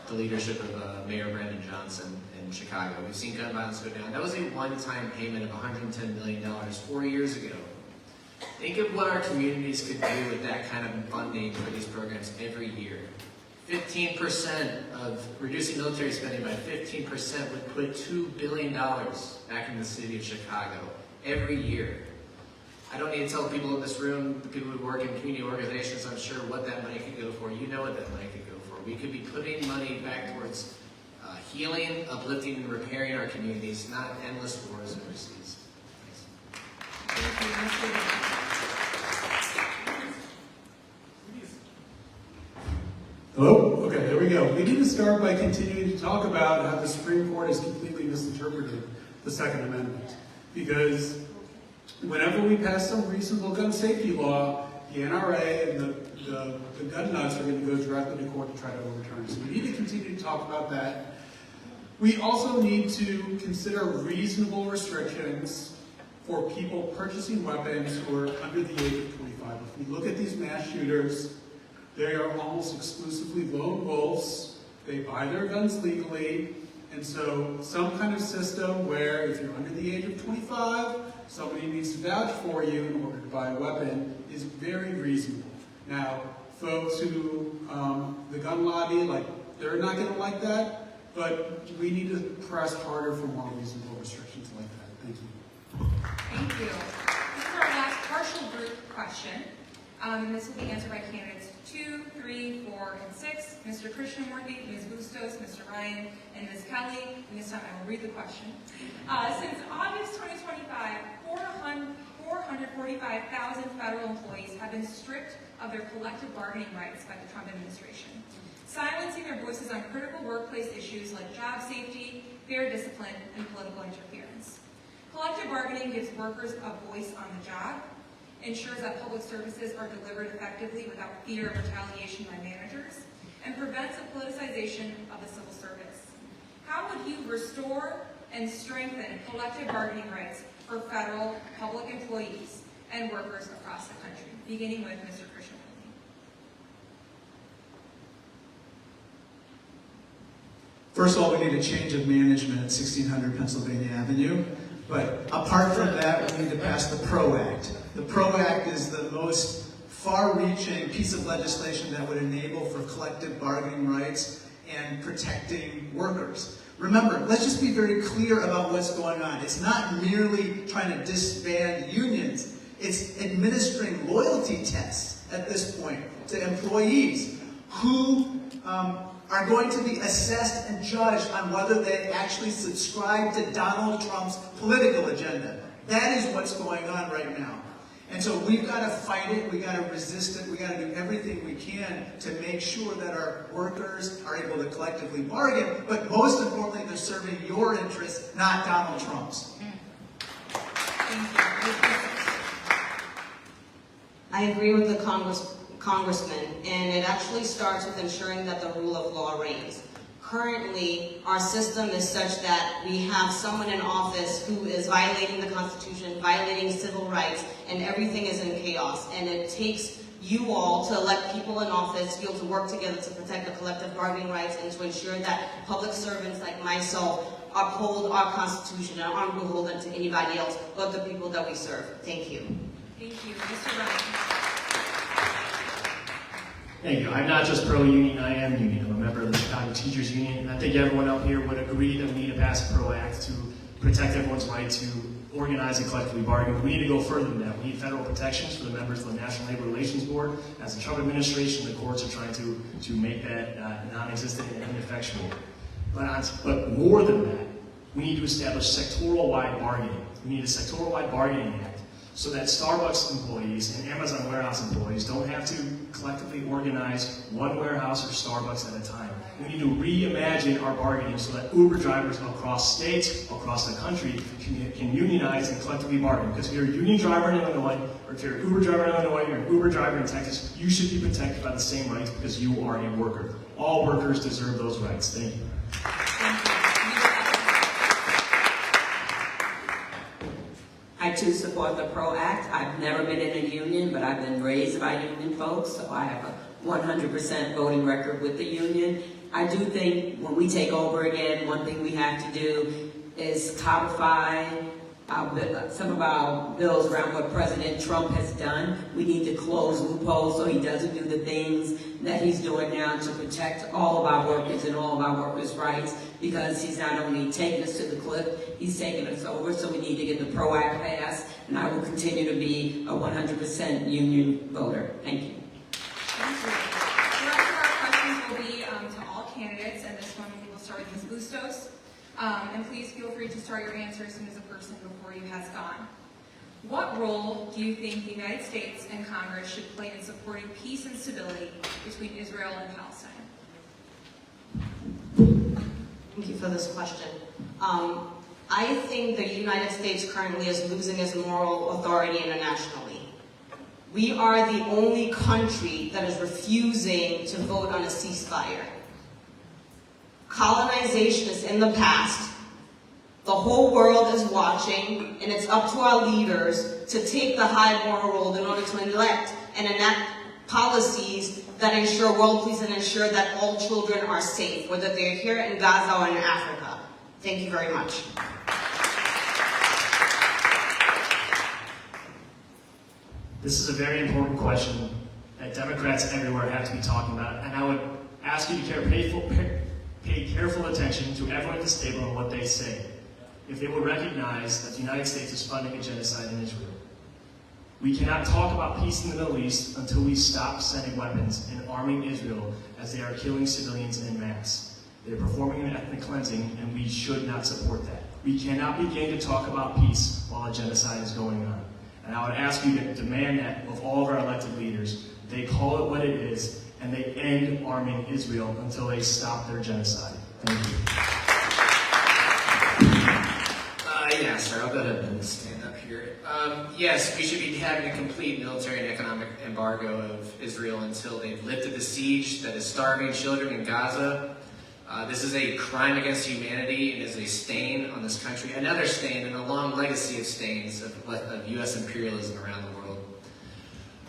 the leadership of Mayor Brandon Johnson in Chicago. We've seen gun violence go down. That was a one-time payment of $110 million 4 years ago. Think of what our communities could do with that kind of funding for these programs every year. 15% of reducing military spending by 15% would put $2 billion back in the city of Chicago every year. I don't need to tell people in this room, the people who work in community organizations, I'm sure what that money could go for. You know what that money could go for. We could be putting money back towards healing, uplifting, and repairing our communities, not endless wars overseas. Hello? Okay, there we go. We need to start by continuing to talk about how the Supreme Court has completely misinterpreted the Second Amendment. Because whenever we pass some reasonable gun safety law, the NRA and the gun nuts are going to go directly to court to try to overturn it. So we need to continue to talk about that. We also need to consider reasonable restrictions for people purchasing weapons who are under the age of 25. If we look at these mass shooters, they are almost exclusively lone wolves. They buy their guns legally. And so some kind of system where if you're under the age of 25, somebody needs to vouch for you in order to buy a weapon is very reasonable. Now, folks who, the gun lobby, they're not going to like that, but we need to press harder for more reasonable restrictions like that. Thank you. Thank you. This is our last partial group question. This will be answered by candidates 2, 3, 4, and 6. Mr. Krishnamurthy, Ms. Bustos, Mr. Ryan, and Ms. Kelly. And this time I will read the question. Since August 2025, 445,000 federal employees have been stripped of their collective bargaining rights by the Trump administration, silencing their voices on critical workplace issues like job safety, fair discipline, and political interference. Collective bargaining gives workers a voice on the job, ensures that public services are delivered effectively without fear of retaliation by managers, and prevents the politicization of the civil service. How would you restore and strengthen collective bargaining rights for federal public employees and workers across the country? Beginning with Mr. Krishnamurthy. First of all, we need a change of management at 1600 Pennsylvania Avenue. But apart from that, we need to pass the PRO Act. The PRO Act is the most far-reaching piece of legislation that would enable for collective bargaining rights and protecting workers. Remember, let's just be very clear about what's going on. It's not merely trying to disband unions. It's administering loyalty tests at this point to employees who are going to be assessed and judged on whether they actually subscribe to Donald Trump's political agenda. That is what's going on right now. And so we've got to fight it, we've got to resist it, we've got to do everything we can to make sure that our workers are able to collectively bargain, but most importantly, they're serving your interests, not Donald Trump's. I agree with the Congressman, and it actually starts with ensuring that the rule of law reigns. Currently, our system is such that we have someone in office who is violating the Constitution, violating civil rights, and everything is in chaos. And it takes you all to elect people in office, be able to work together to protect the collective bargaining rights and to ensure that public servants like myself uphold our Constitution and aren't beholden to anybody else but the people that we serve. Thank you. Thank you. Mr. Ryan. Thank you. I'm not just pro-union, I am union. I'm a member of the Chicago Teachers Union, and I think everyone up here would agree that we need to pass a PRO Act to protect everyone's right to organize and collectively bargain. We need to go further than that. We need federal protections for the members of the National Labor Relations Board. As the Trump administration, the courts are trying to make that non-existent and ineffectual. But more than that, we need to establish sectoral-wide bargaining. We need a sectoral-wide bargaining act so that Starbucks employees and Amazon warehouse employees don't have to collectively organize one warehouse or Starbucks at a time. We need to reimagine our bargaining so that Uber drivers across states, across the country, can unionize and collectively bargain. Because if you're a union driver in Illinois, or if you're an Uber driver in Illinois, you're an Uber driver in Texas, you should be protected by the same rights because you are a worker. All workers deserve those rights. Thank you. I too support the PRO Act. I've never been in a union, but I've been raised by union folks, so I have a 100% voting record with the union. I do think when we take over again, one thing we have to do is codify some of our bills around what President Trump has done. We need to close loopholes so he doesn't do the things that he's doing now to protect all of our workers and all of our workers' rights, because he's not only taking us to the cliff, he's taking us over, so we need to get the PRO Act passed, and I will continue to be a 100% union voter. Thank you. Thank you. The rest of our questions will be to all candidates, and this one we will start with Ms. Bustos. And please feel free to start your answer as soon as the person before you has gone. What role do you think the United States and Congress should play in supporting peace and stability between Israel and Palestine? Thank you for this question. I think the United States currently is losing its moral authority internationally. We are the only country that is refusing to vote on a ceasefire. Colonization is in the past. The whole world is watching, and it's up to our leaders to take the high moral role in order to elect and enact policies that ensure world peace and ensure that all children are safe, whether they're here in Gaza or in Africa. Thank you very much. This is a very important question that Democrats everywhere have to be talking about, and I would ask you to pay careful attention to everyone at this table and what they say, if they would recognize that the United States is funding a genocide in Israel. We cannot talk about peace in the Middle East until we stop sending weapons and arming Israel as they are killing civilians en masse. They're performing an ethnic cleansing, and we should not support that. We cannot begin to talk about peace while a genocide is going on. And I would ask you to demand that of all of our elected leaders. They call it what it is, and they end arming Israel until they stop their genocide. Thank you. Yeah, sir, I'll go ahead and stand up here. Yes, we should be having a complete military and economic embargo of Israel until they've lifted the siege that is starving children in Gaza. This is a crime against humanity. It is a stain on this country, another stain in a long legacy of stains of U.S. imperialism around the world.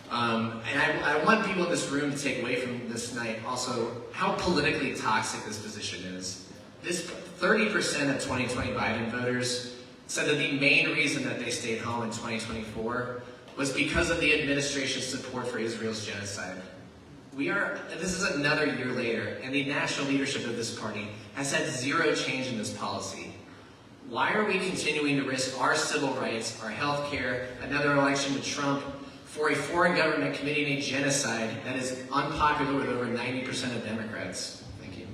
And I want people in this room to take away from this night also how politically toxic this position is. This 30% of 2020 Biden voters said that the main reason that they stayed home in 2024 was because of the administration's support for Israel's genocide. This is another year later, and the national leadership of this party has had zero change in this policy. Why are we continuing to risk our civil rights, our health care, another election with Trump, for a foreign government committing a genocide that is unpopular with over 90% of Democrats? Thank you.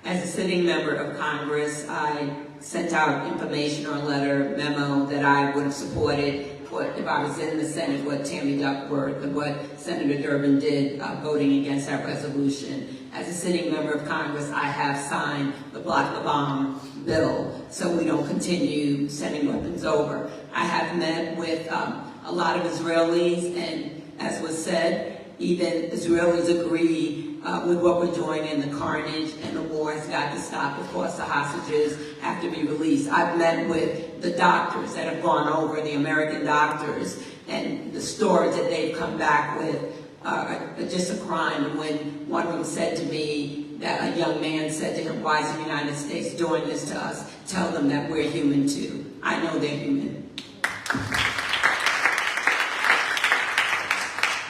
As a sitting member of Congress, I sent out information or a letter, memo that I would have supported if I was in the Senate, what Tammy Duckworth and what Senator Durbin did voting against that resolution. As a sitting member of Congress, I have signed the Block the Bomb bill so we don't continue sending weapons over. I have met with a lot of Israelis, and as was said, even Israelis agree with what we're doing, and the carnage and the war has got to stop. Of course, the hostages have to be released. I've met with the doctors that have gone over, the American doctors, and the stories that they've come back with are just a crime. And when one of them said to me, that a young man said to him, "Why is the United States doing this to us?" Tell them that we're human too. I know they're human.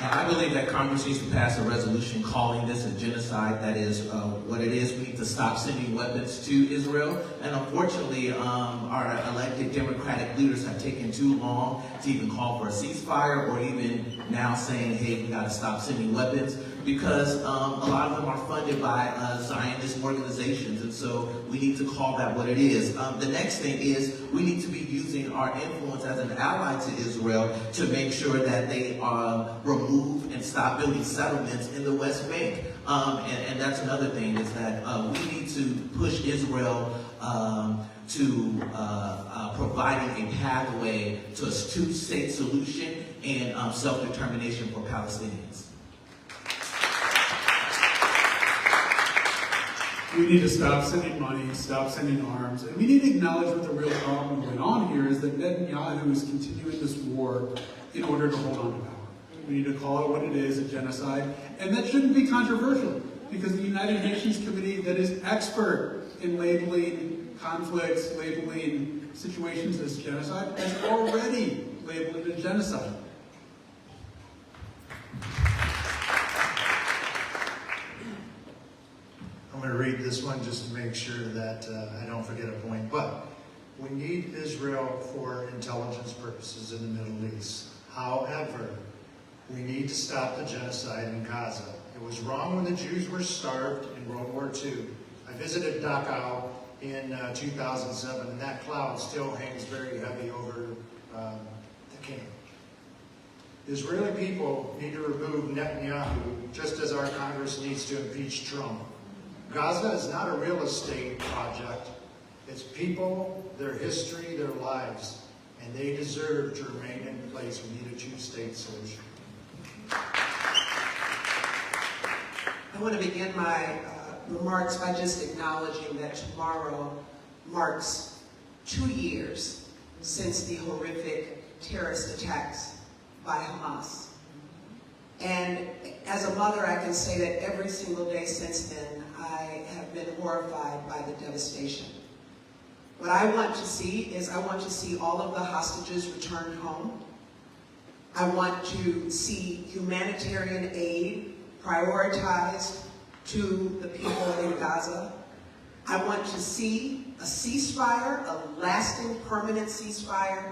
I believe that Congress needs to pass a resolution calling this a genocide. That is what it is. We need to stop sending weapons to Israel. And unfortunately, our elected Democratic leaders have taken too long to even call for a ceasefire, or even now saying, hey, we got to stop sending weapons. because a lot of them are funded by Zionist organizations, and so we need to call that what it is. The next thing is we need to be using our influence as an ally to Israel to make sure that they remove and stop building settlements in the West Bank. And that's another thing, is that we need to push Israel to providing a pathway to a two-state solution and self-determination for Palestinians. We need to stop sending money, stop sending arms, and we need to acknowledge what the real problem going on here is that Netanyahu is continuing this war in order to hold on to power. We need to call it what it is, a genocide, and that shouldn't be controversial, because the United Nations Committee that is expert in labeling conflicts, labeling situations as genocide, has already labeled it as genocide. I'm going to read this one just to make sure that I don't forget a point. But we need Israel for intelligence purposes in the Middle East. However, we need to stop the genocide in Gaza. It was wrong when the Jews were starved in World War II. I visited Dachau in 2007, and that cloud still hangs very heavy over the camp. The Israeli people need to remove Netanyahu, just as our Congress needs to impeach Trump. Gaza is not a real estate project. It's people, their history, their lives, and they deserve to remain in place. We need a two-state solution. I want to begin my remarks by just acknowledging that tomorrow marks 2 years since the horrific terrorist attacks by Hamas. And as a mother, I can say that every single day since then, I have been horrified by the devastation. What I want to see is I want to see all of the hostages returned home. I want to see humanitarian aid prioritized to the people in Gaza. I want to see a ceasefire, a lasting, permanent ceasefire,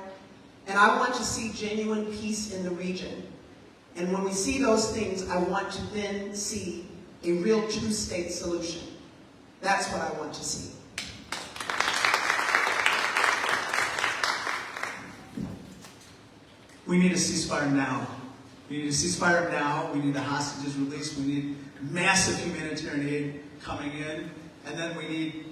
and I want to see genuine peace in the region. And when we see those things, I want to then see a real two-state solution. That's what I want to see. We need a ceasefire now. We need a ceasefire now. We need the hostages released. We need massive humanitarian aid coming in. And then we need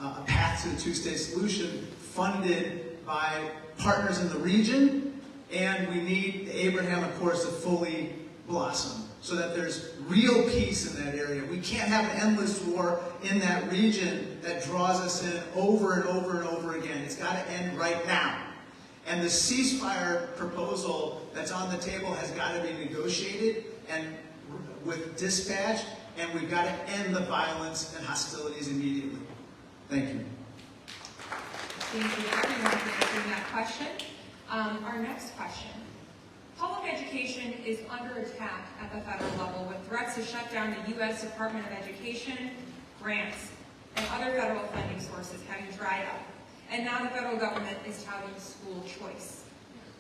a path to a two-state solution funded by partners in the region. And we need the Abraham Accords to fully blossom so that there's real peace in that area. We can't have an endless war in that region that draws us in over and over and over again. It's got to end right now. And the ceasefire proposal that's on the table has got to be negotiated and with dispatch, and we've got to end the violence and hostilities immediately. Thank you. Thank you everyone for answering that question. Our next question. Public education is under attack at the federal level with threats to shut down the U.S. Department of Education, grants, and other federal funding sources having dried up. And now the federal government is touting school choice.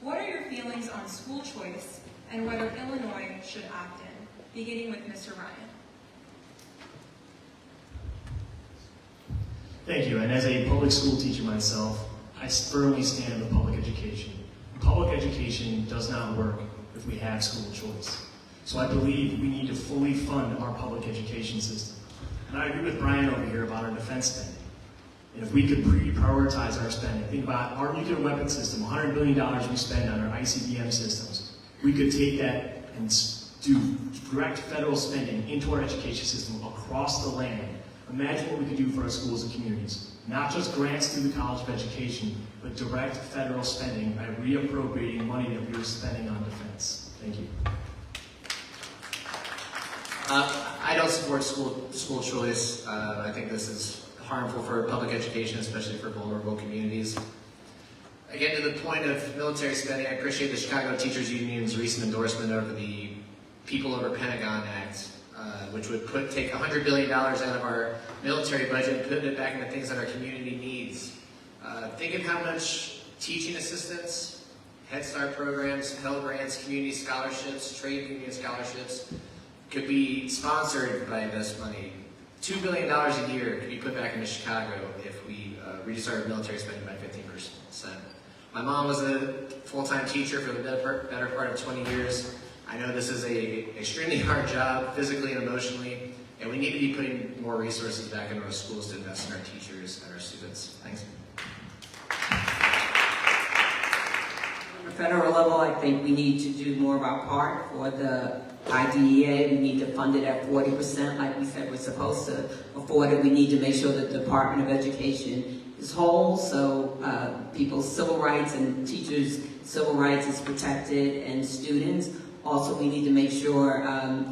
What are your feelings on school choice and whether Illinois should opt in? Beginning with Mr. Ryan. Thank you, and as a public school teacher myself, I firmly stand with public education. Public education does not work if we have school choice. So I believe we need to fully fund our public education system. And I agree with Brian over here about our defense spending. And if we could prioritize our spending, think about our nuclear weapon system, $100 billion we spend on our ICBM systems. We could take that and do direct federal spending into our education system across the land. Imagine what we could do for our schools and communities. Not just grants through the College of Education, but direct federal spending by reappropriating money that we were spending on defense. Thank you. I don't support school choice. I think this is harmful for public education, especially for vulnerable communities. Again, to the point of military spending, I appreciate the Chicago Teachers Union's recent endorsement of the People Over Pentagon Act, which would take $100 billion out of our military budget and put it back into things that our community needs. Think of how much teaching assistance, Head Start programs, Pell Grants, community scholarships, trade union scholarships, could be sponsored by this money. $2 billion a year could be put back into Chicago if we reduce our military spending by 15%. My mom was a full-time teacher for the better part of 20 years. I know this is a extremely hard job, physically and emotionally, and we need to be putting more resources back into our schools to invest in our teachers and our students. Thanks. On the federal level, I think we need to do more of our part for the IDEA. We need to fund it at 40%, like we said we're supposed to afford it. We need to make sure that the Department of Education is whole, so people's civil rights and teachers' civil rights is protected, and students. Also, we need to make sure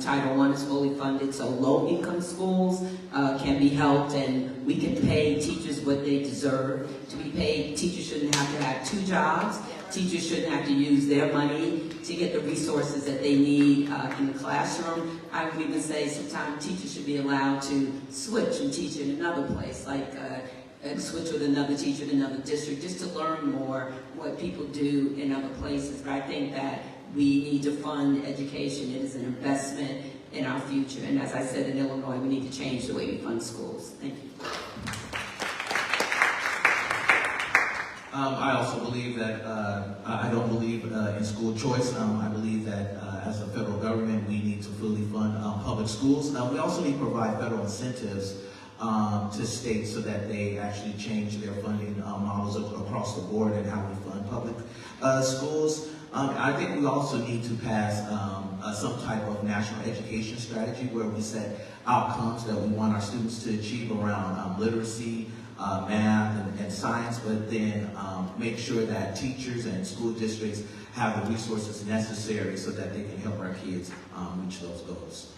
Title I is fully funded so low-income schools can be helped, and we can pay teachers what they deserve to be paid. Teachers shouldn't have to have 2 jobs. Teachers shouldn't have to use their money to get the resources that they need in the classroom. I would even say sometimes teachers should be allowed to switch and teach in another place, like switch with another teacher in another district, just to learn more what people do in other places. But I think that we need to fund education. It is an investment in our future. And as I said, in Illinois, we need to change the way we fund schools. Thank you. I also believe that, I don't believe in school choice. I believe that as a federal government, we need to fully fund public schools. We also need to provide federal incentives to states so that they actually change their funding models across the board and how we fund public schools. I think we also need to pass some type of national education strategy where we set outcomes that we want our students to achieve around literacy, math, and science, but then make sure that teachers and school districts have the resources necessary so that they can help our kids reach those goals.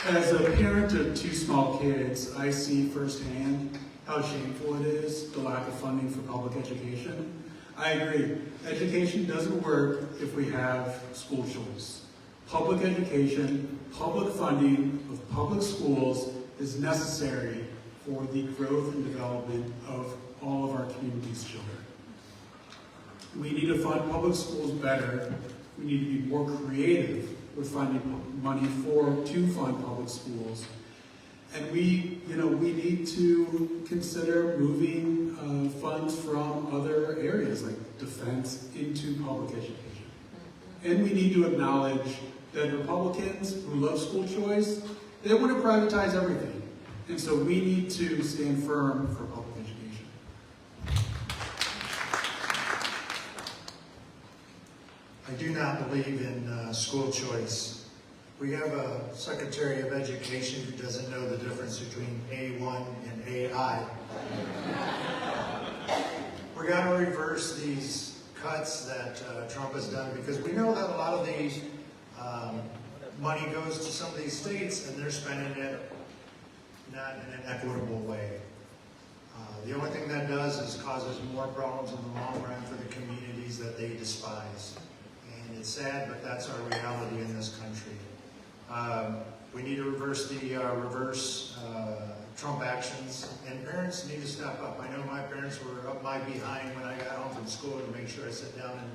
As a parent of 2 small kids, I see firsthand how shameful it is, the lack of funding for public education. I agree. Education doesn't work if we have school choice. Public education, public funding of public schools is necessary for the growth and development of all of our community's children. We need to fund public schools better. We need to be more creative with finding money to fund public schools. And we need to consider moving funds from other areas like defense into public education. And we need to acknowledge that Republicans who love school choice, they want to privatize everything. And so we need to stand firm for public education. I do not believe in school choice. We have a Secretary of Education who doesn't know the difference between A1 and AI. We're going to reverse these cuts that Trump has done, because we know that a lot of these money goes to some of these states and they're spending it not in an equitable way. The only thing that does is causes more problems in the long run for the communities that they despise. And it's sad, but that's our reality in this country. We need to reverse the Trump actions, and parents need to step up. I know my parents were up my behind when I got home from school to make sure I sat down and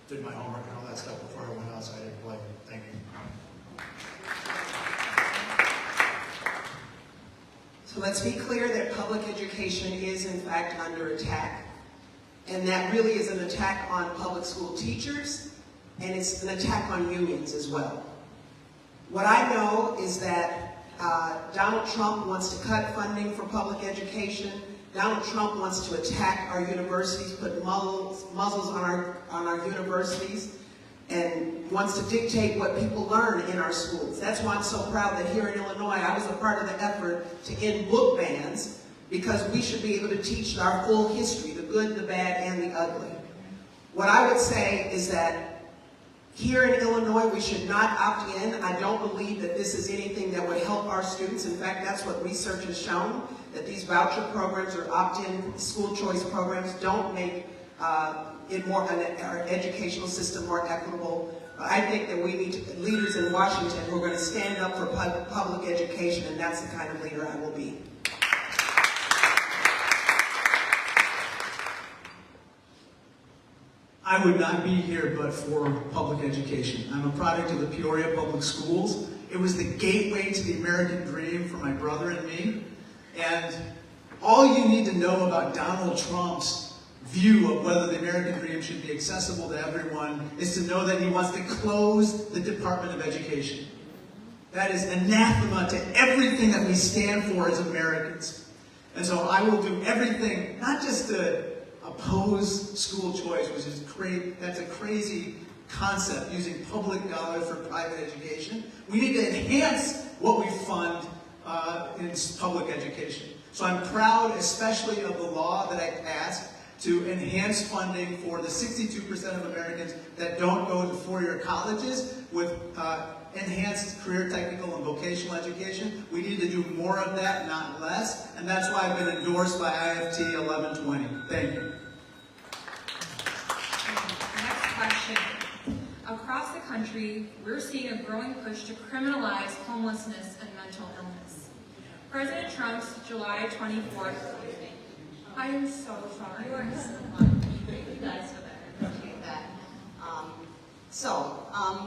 did my homework and all that stuff before I went outside and played. Thank you. So let's be clear that public education is in fact under attack. And that really is an attack on public school teachers, and it's an attack on unions as well. What I know is that Donald Trump wants to cut funding for public education. Donald Trump wants to attack our universities, put muzzles on our universities, and wants to dictate what people learn in our schools. That's why I'm so proud that here in Illinois, I was a part of the effort to end book bans, because we should be able to teach our full history, the good, the bad, and the ugly. What I would say is that here in Illinois, we should not opt in. I don't believe that this is anything that would help our students. In fact, that's what research has shown, that these voucher programs or opt-in school choice programs don't make our educational system more equitable. I think that we need leaders in Washington who are going to stand up for public education, and that's the kind of leader I will be. I would not be here but for public education. I'm a product of the Peoria Public Schools. It was the gateway to the American dream for my brother and me. And all you need to know about Donald Trump's view of whether the American dream should be accessible to everyone is to know that he wants to close the Department of Education. That is anathema to everything that we stand for as Americans. And so I will do everything, not just to oppose school choice, which is that's a crazy concept, using public dollars for private education. We need to enhance what we fund in public education. So I'm proud, especially of the law that I passed to enhance funding for the 62% of Americans that don't go to four-year colleges with enhanced career technical and vocational education. We need to do more of that, not less, and that's why I've been endorsed by IFT 1120. Thank you. Next question. Across the country, we're seeing a growing push to criminalize homelessness and mental illness. President Trump's July 24th, I am so sorry. Thank you guys for that. Appreciate that.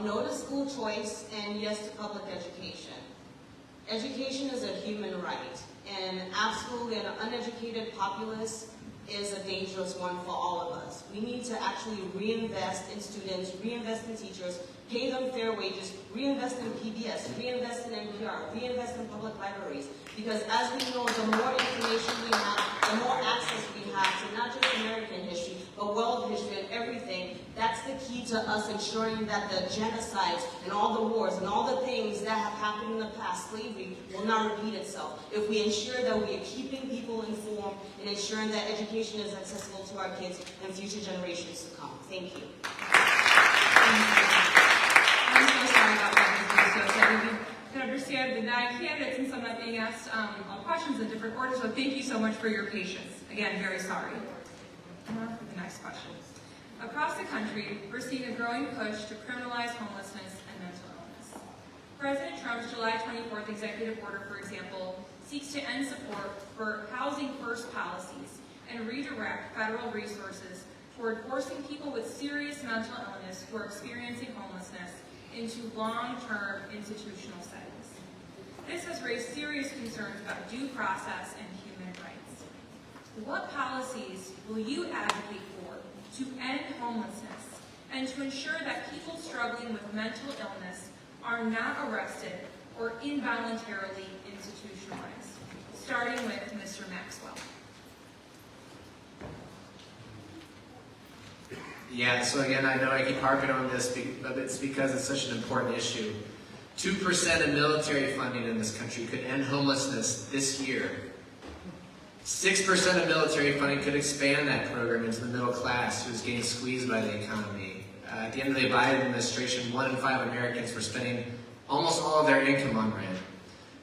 No to school choice and yes to public education. Education is a human right, and absolutely an uneducated populace is a dangerous one for all of us. We need to actually reinvest in students, reinvest in teachers, pay them fair wages, reinvest in PBS, reinvest in NPR, reinvest in public libraries. Because as we know, the more information we have, the more access we have to not just American history, but world history and everything, that's the key to us ensuring that the genocides and all the wars and all the things that have happened in the past, slavery, will not repeat itself. If we ensure that we are keeping people informed and ensuring that education is accessible to our kids and future generations to come. Thank you. I'm so sorry about that. You can understand the 9 candidates and some not being asked all questions in different orders, so thank you so much for your patience. Again, very sorry. On for the next question. Across the country, we're seeing a growing push to criminalize homelessness and mental illness. President Trump's July 24th executive order, for example, seeks to end support for housing first policies and redirect federal resources toward forcing people with serious mental illness who are experiencing homelessness into long-term institutional settings. This has raised serious concerns about due process and human rights. What policies will you advocate for to end homelessness and to ensure that people struggling with mental illness are not arrested or involuntarily institutionalized? Starting with Mr. Maxwell. Yeah, so again, I know I keep harping on this, but it's because it's such an important issue. 2% of military funding in this country could end homelessness this year. 6% of military funding could expand that program into the middle class who's getting squeezed by the economy. At the end of the Biden administration, 1 in 5 Americans were spending almost all of their income on rent.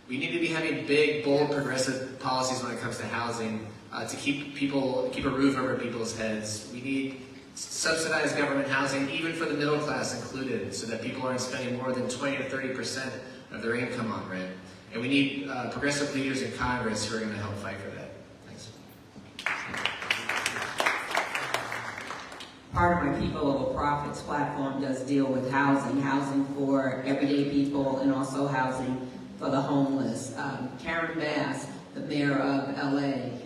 We need to be having big, bold, progressive policies when it comes to housing to keep a roof over people's heads. We need subsidized government housing, even for the middle class included, so that people aren't spending more than 20 to 30% of their income on rent. And we need progressive leaders in Congress who are going to help fight for that. Part of my People Over Profits platform does deal with housing for everyday people and also housing for the homeless. Karen Bass, the mayor of LA,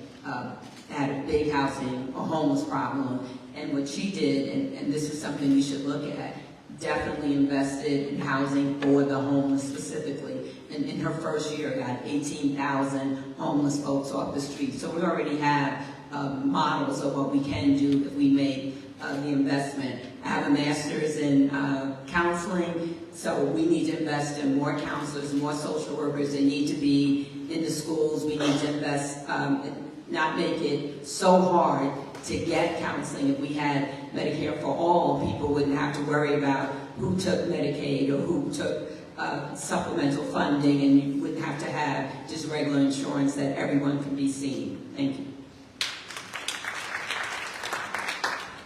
had a big homeless problem, and what she did, and this is something you should look at, definitely invested in housing for the homeless specifically. And in her first year, got 18,000 homeless folks off the street. So we already have models of what we can do if we make the investment. I have a master's in counseling, so we need to invest in more counselors, more social workers. They need to be in the schools. We need to invest, not make it so hard to get counseling. If we had Medicare for all, people wouldn't have to worry about who took Medicaid or who took supplemental funding, and you wouldn't have to have just regular insurance that everyone can be seen. Thank you.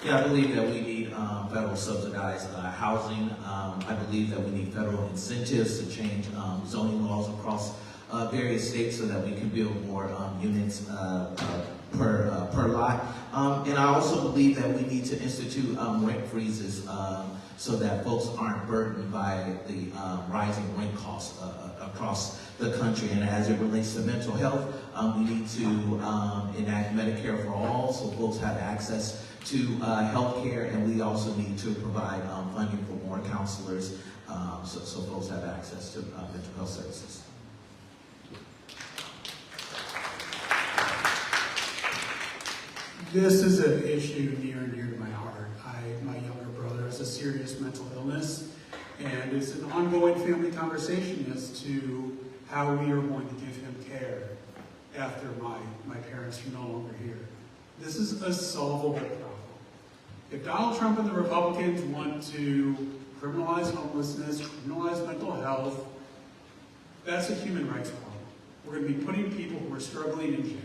Yeah, I believe that we need federal subsidized housing. I believe that we need federal incentives to change zoning laws across various states so that we can build more units per lot. And I also believe that we need to institute rent freezes so that folks aren't burdened by the rising rent costs across the country. And as it relates to mental health, we need to enact Medicare for all so folks have access to health care, and we also need to provide funding for more counselors so folks have access to mental health services. This is an issue near and dear to my heart. My younger brother has a serious mental illness, and it's an ongoing family conversation as to how we are going to give him care after my parents are no longer here. This is a solvable problem. If Donald Trump and the Republicans want to criminalize homelessness, criminalize mental health, that's a human rights problem. We're going to be putting people who are struggling in jail.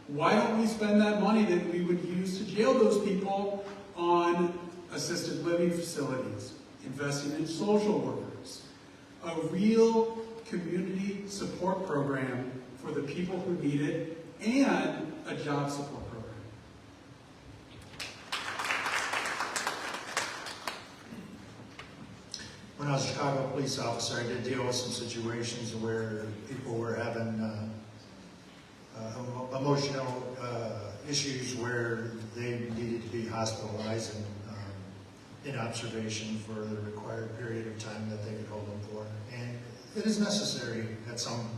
Why don't we spend that money that we would use to jail those people on assisted living facilities, investing in social workers, a real community support program for the people who need it, and a job support program? When I was a Chicago police officer, I did deal with some situations where people were having emotional issues where they needed to be hospitalized and in observation for the required period of time that they could hold them for. And it is necessary at some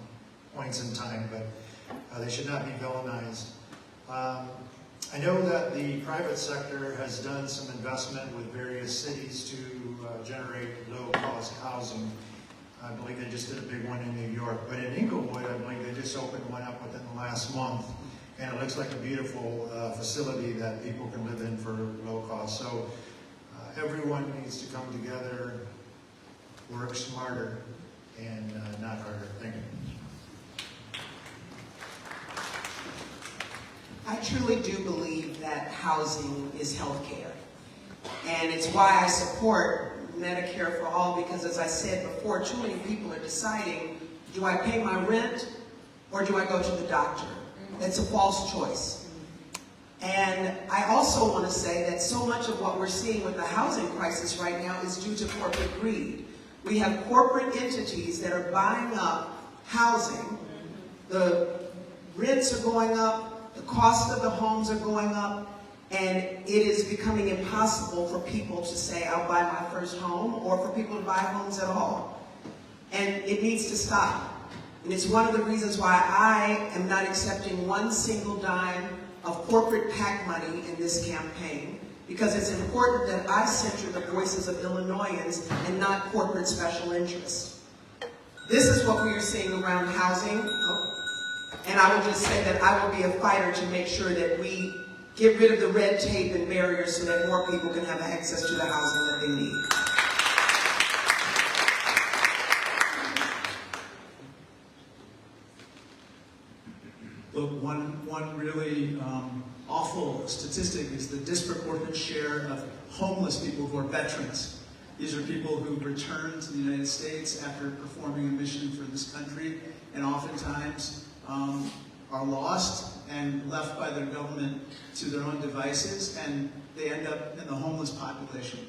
points in time, but they should not be villainized. I know that the private sector has done some investment with various cities to generate low-cost housing. I believe they just did a big one in New York. But in Inglewood, I believe they just opened one up within the last month. And it looks like a beautiful facility that people can live in for low cost. So everyone needs to come together, work smarter, and not harder. Thank you. I truly do believe that housing is health care. And it's why I support Medicare for all, because as I said before, too many people are deciding, do I pay my rent or do I go to the doctor? It's a false choice. And I also want to say that so much of what we're seeing with the housing crisis right now is due to corporate greed. We have corporate entities that are buying up housing. The rents are going up, the cost of the homes are going up, and it is becoming impossible for people to say, I'll buy my first home, or for people to buy homes at all. And it needs to stop. And it's one of the reasons why I am not accepting one single dime of corporate PAC money in this campaign, because it's important that I center the voices of Illinoisans and not corporate special interests. This is what we are seeing around housing. And I will just say that I will be a fighter to make sure that we get rid of the red tape and barriers so that more people can have access to the housing that they need. Look, one really awful statistic is the disproportionate share of homeless people who are veterans. These are people who return to the United States after performing a mission for this country, and oftentimes are lost and left by their government to their own devices, and they end up in the homeless population.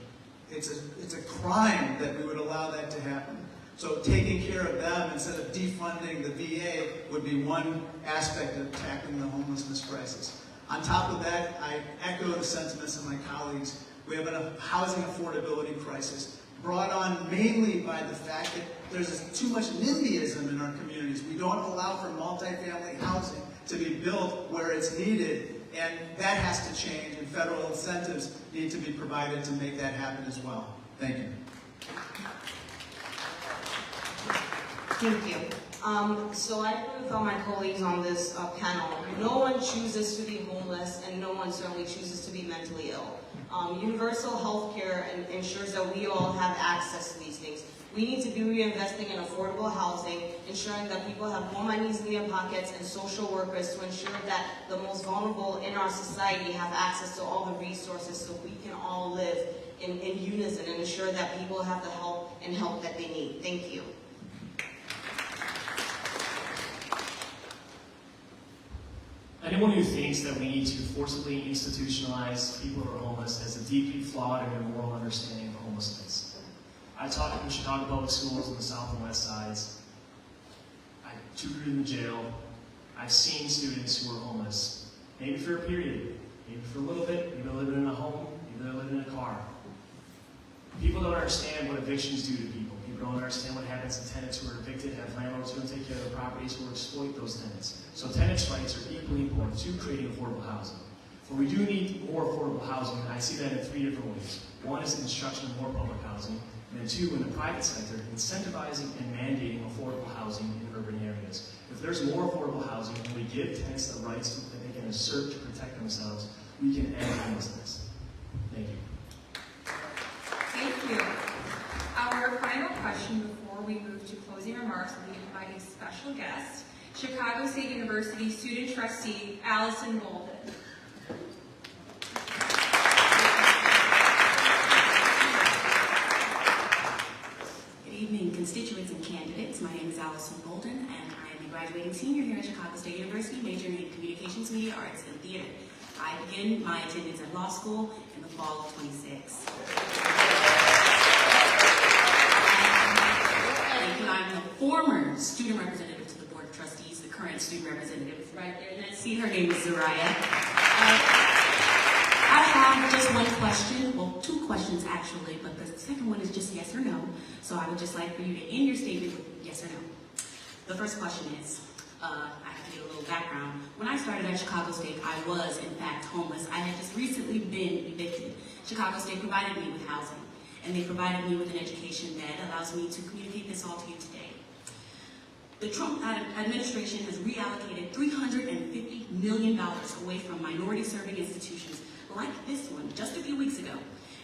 It's a crime that we would allow that to happen. So taking care of them instead of defunding the VA would be one aspect of tackling the homelessness crisis. On top of that, I echo the sentiments of my colleagues. We have a housing affordability crisis brought on mainly by the fact that there's too much NIMBYism in our communities. We don't allow for multifamily housing to be built where it's needed, and that has to change, and federal incentives need to be provided to make that happen as well. Thank you. Thank you. So I agree with all my colleagues on this panel. No one chooses to be homeless, and no one certainly chooses to be mentally ill. Universal health care ensures that we all have access to these things. We need to be reinvesting in affordable housing, ensuring that people have more money in their pockets, and social workers to ensure that the most vulnerable in our society have access to all the resources so we can all live in unison and ensure that people have the help that they need. Thank you. Anyone who thinks that we need to forcibly institutionalize people who are homeless has a deeply flawed and immoral understanding of homelessness. I taught in Chicago public schools in the South and West Sides. I tutored in the jail. I've seen students who are homeless, maybe for a period, maybe for a little bit, maybe they're living in a home, maybe they're living in a car. People don't understand what evictions do to people. People don't understand what happens to tenants who are evicted, have landlords who don't take care of their properties, who exploit those tenants. So tenants' rights are equally important to creating affordable housing. But we do need more affordable housing, and I see that in 3 different ways. One is the construction of more public housing, and then 2, in the private sector, incentivizing and mandating affordable housing in urban areas. If there's more affordable housing and we give tenants the rights that they can assert to protect themselves, we can end homelessness. Thank you. Thank you. Our final question before we move to closing remarks will be by a special guest, Chicago State University student trustee, Allison Golden. Good evening, constituents and candidates. My name is Allison Golden, and I am a graduating senior here at Chicago State University, majoring in communications, media, arts, and theater. I begin my attendance at law school in the fall of 26. I'm the former student representative to the Board of Trustees. The current student representative is right there. Let's see, her name is Zariah. I have just one question, well, 2 questions actually, but the second one is just yes or no. So I would just like for you to end your statement with yes or no. The first question is, I have to get a little background. When I started at Chicago State, I was in fact homeless. I had just recently been evicted. Chicago State provided me with housing, and they provided me with an education that allows me to communicate this all to you today. The Trump administration has reallocated $350 million away from minority-serving institutions like this one just a few weeks ago.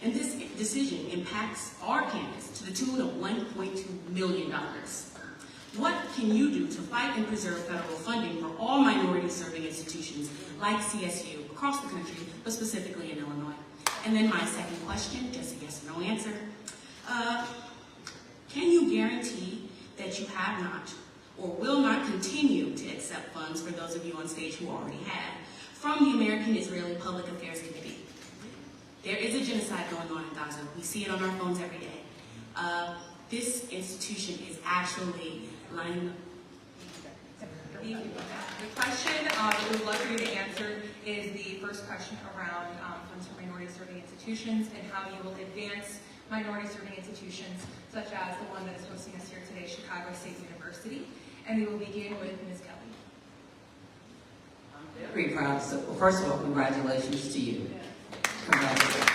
And this decision impacts our campus to the tune of $1.2 million. What can you do to fight and preserve federal funding for all minority-serving institutions like CSU across the country, but specifically in Illinois? And then my second question, just a yes or no answer. Can you guarantee that you have not or will not continue to accept funds, for those of you on stage who already have, from the American-Israeli Public Affairs Committee? There is a genocide going on in Gaza. We see it on our phones every day. This institution is actually lining up. The question that we would love for you to answer is the first question around funds for minority-serving institutions and how you will advance minority-serving institutions, such as the one that is hosting us here today, Chicago State University. And we will begin with Ms. Kelly. I'm very proud. So, well, first of all, congratulations to you. Congratulations.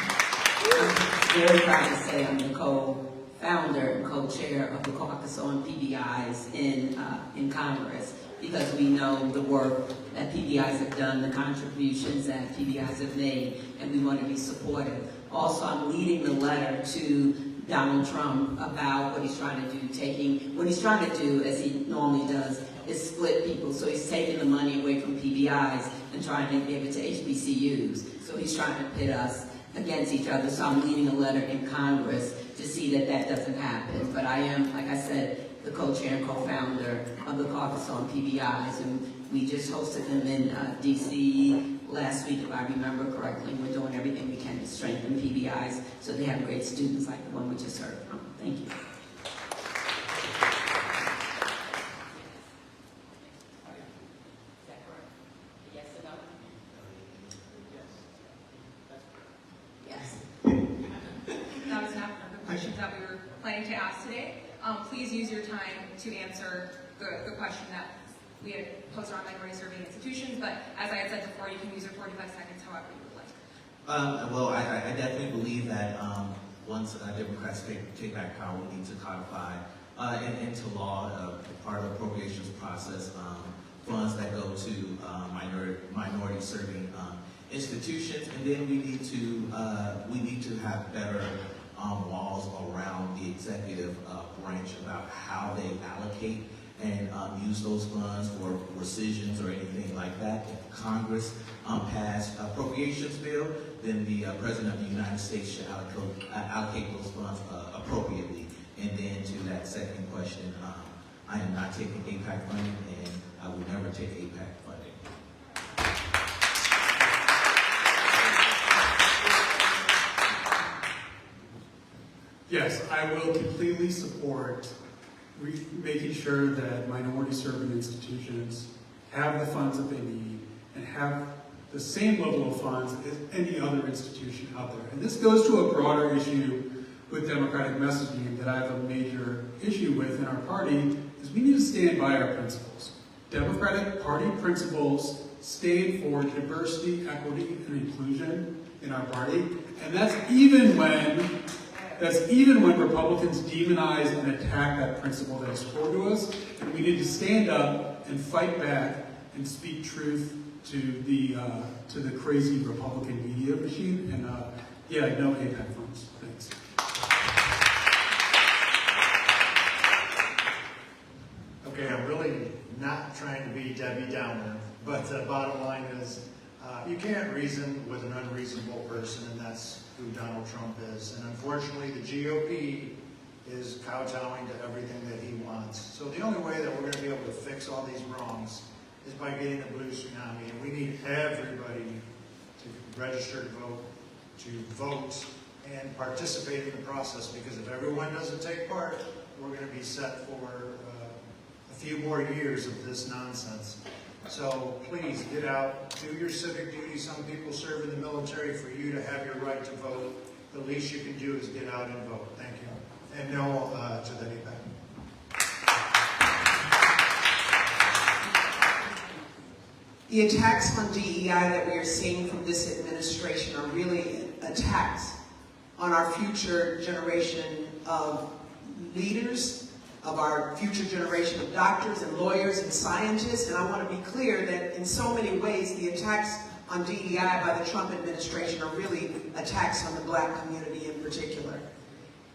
I'm very proud to say I'm the co-founder and co-chair of the Caucus on PBIs in Congress, because we know the work that PBIs have done, the contributions that PBIs have made, and we want to be supportive. Also, I'm leading the letter to Donald Trump about what he's trying to do, what he's trying to do, as he normally does, is split people. So he's taking the money away from PBIs and trying to give it to HBCUs. So he's trying to pit us against each other. So I'm leading a letter in Congress to see that that doesn't happen. But I am, like I said, the co-chair and co-founder of the Caucus on PBIs, and we just hosted them in DC last week, if I remember correctly. We're doing everything we can to strengthen PBIs so they have great students like the one we just heard from. Thank you. That was enough of the questions that we were planning to ask today. Please use your time to answer the question that we had posed around minority-serving institutions, but as I had said before, you can use your 45 seconds however you would like. Well, I definitely believe that once Democrats take back power, we need to codify into law, part of the appropriations process, funds that go to minority-serving institutions, and then we need to have better laws around the executive branch about how they allocate and use those funds for rescissions or anything like that. If Congress passed appropriations bill, then the President of the United States should allocate those funds appropriately. And then to that second question, I am not taking APAC funding, and I will never take APAC funding. Yes, I will completely support making sure that minority-serving institutions have the funds that they need and have the same level of funds as any other institution out there. And this goes to a broader issue with democratic messaging that I have a major issue with in our party, is we need to stand by our principles. Democratic Party principles stand for diversity, equity, and inclusion in our party. And that's even when Republicans demonize and attack that principle that is core to us. And we need to stand up and fight back and speak truth to the crazy Republican media machine. And yeah, no APAC funds. Thanks. Okay, I'm really not trying to be Debbie Downer, but the bottom line is you can't reason with an unreasonable person, and that's who Donald Trump is. And unfortunately, the GOP is kowtowing to everything that he wants. So the only way that we're going to be able to fix all these wrongs is by getting the blue tsunami. And we need everybody to register to vote and participate in the process, because if everyone doesn't take part, we're going to be set for a few more years of this nonsense. So please get out, do your civic duty. Some people serve in the military. For you to have your right to vote, the least you can do is get out and vote. Thank you. And no to the APAC. The attacks on DEI that we are seeing from this administration are really attacks on our future generation of leaders, of our future generation of doctors and lawyers and scientists. And I want to be clear that in so many ways, the attacks on DEI by the Trump administration are really attacks on the Black community in particular.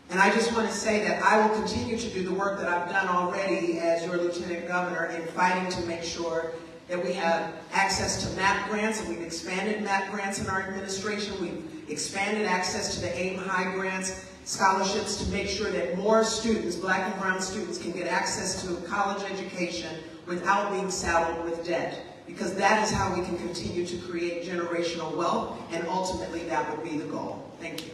And I just want to say that I will continue to do the work that I've done already as your Lieutenant Governor in fighting to make sure that we have access to MAP grants, and we've expanded MAP grants in our administration. We've expanded access to the AIM High grants, scholarships, to make sure that more students, Black and brown students, can get access to a college education without being saddled with debt. Because that is how we can continue to create generational wealth, and ultimately that would be the goal. Thank you.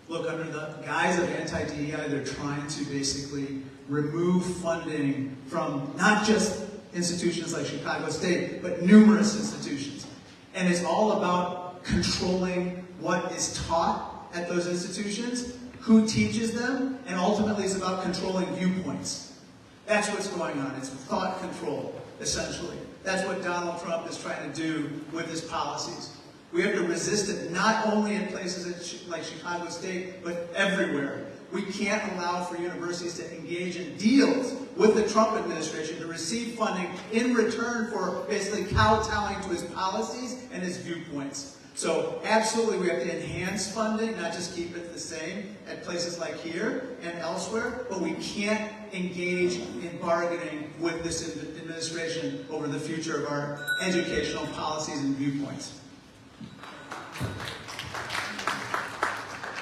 Look, under the guise of anti-DEI, they're trying to basically remove funding from not just institutions like Chicago State, but numerous institutions. And it's all about controlling what is taught at those institutions, who teaches them, and ultimately it's about controlling viewpoints. That's what's going on. It's thought control, essentially. That's what Donald Trump is trying to do with his policies. We have to resist it not only in places like Chicago State, but everywhere. We can't allow for universities to engage in deals with the Trump administration to receive funding in return for basically kowtowing to his policies and his viewpoints. So absolutely we have to enhance funding, not just keep it the same at places like here and elsewhere, but we can't engage in bargaining with this administration over the future of our educational policies and viewpoints.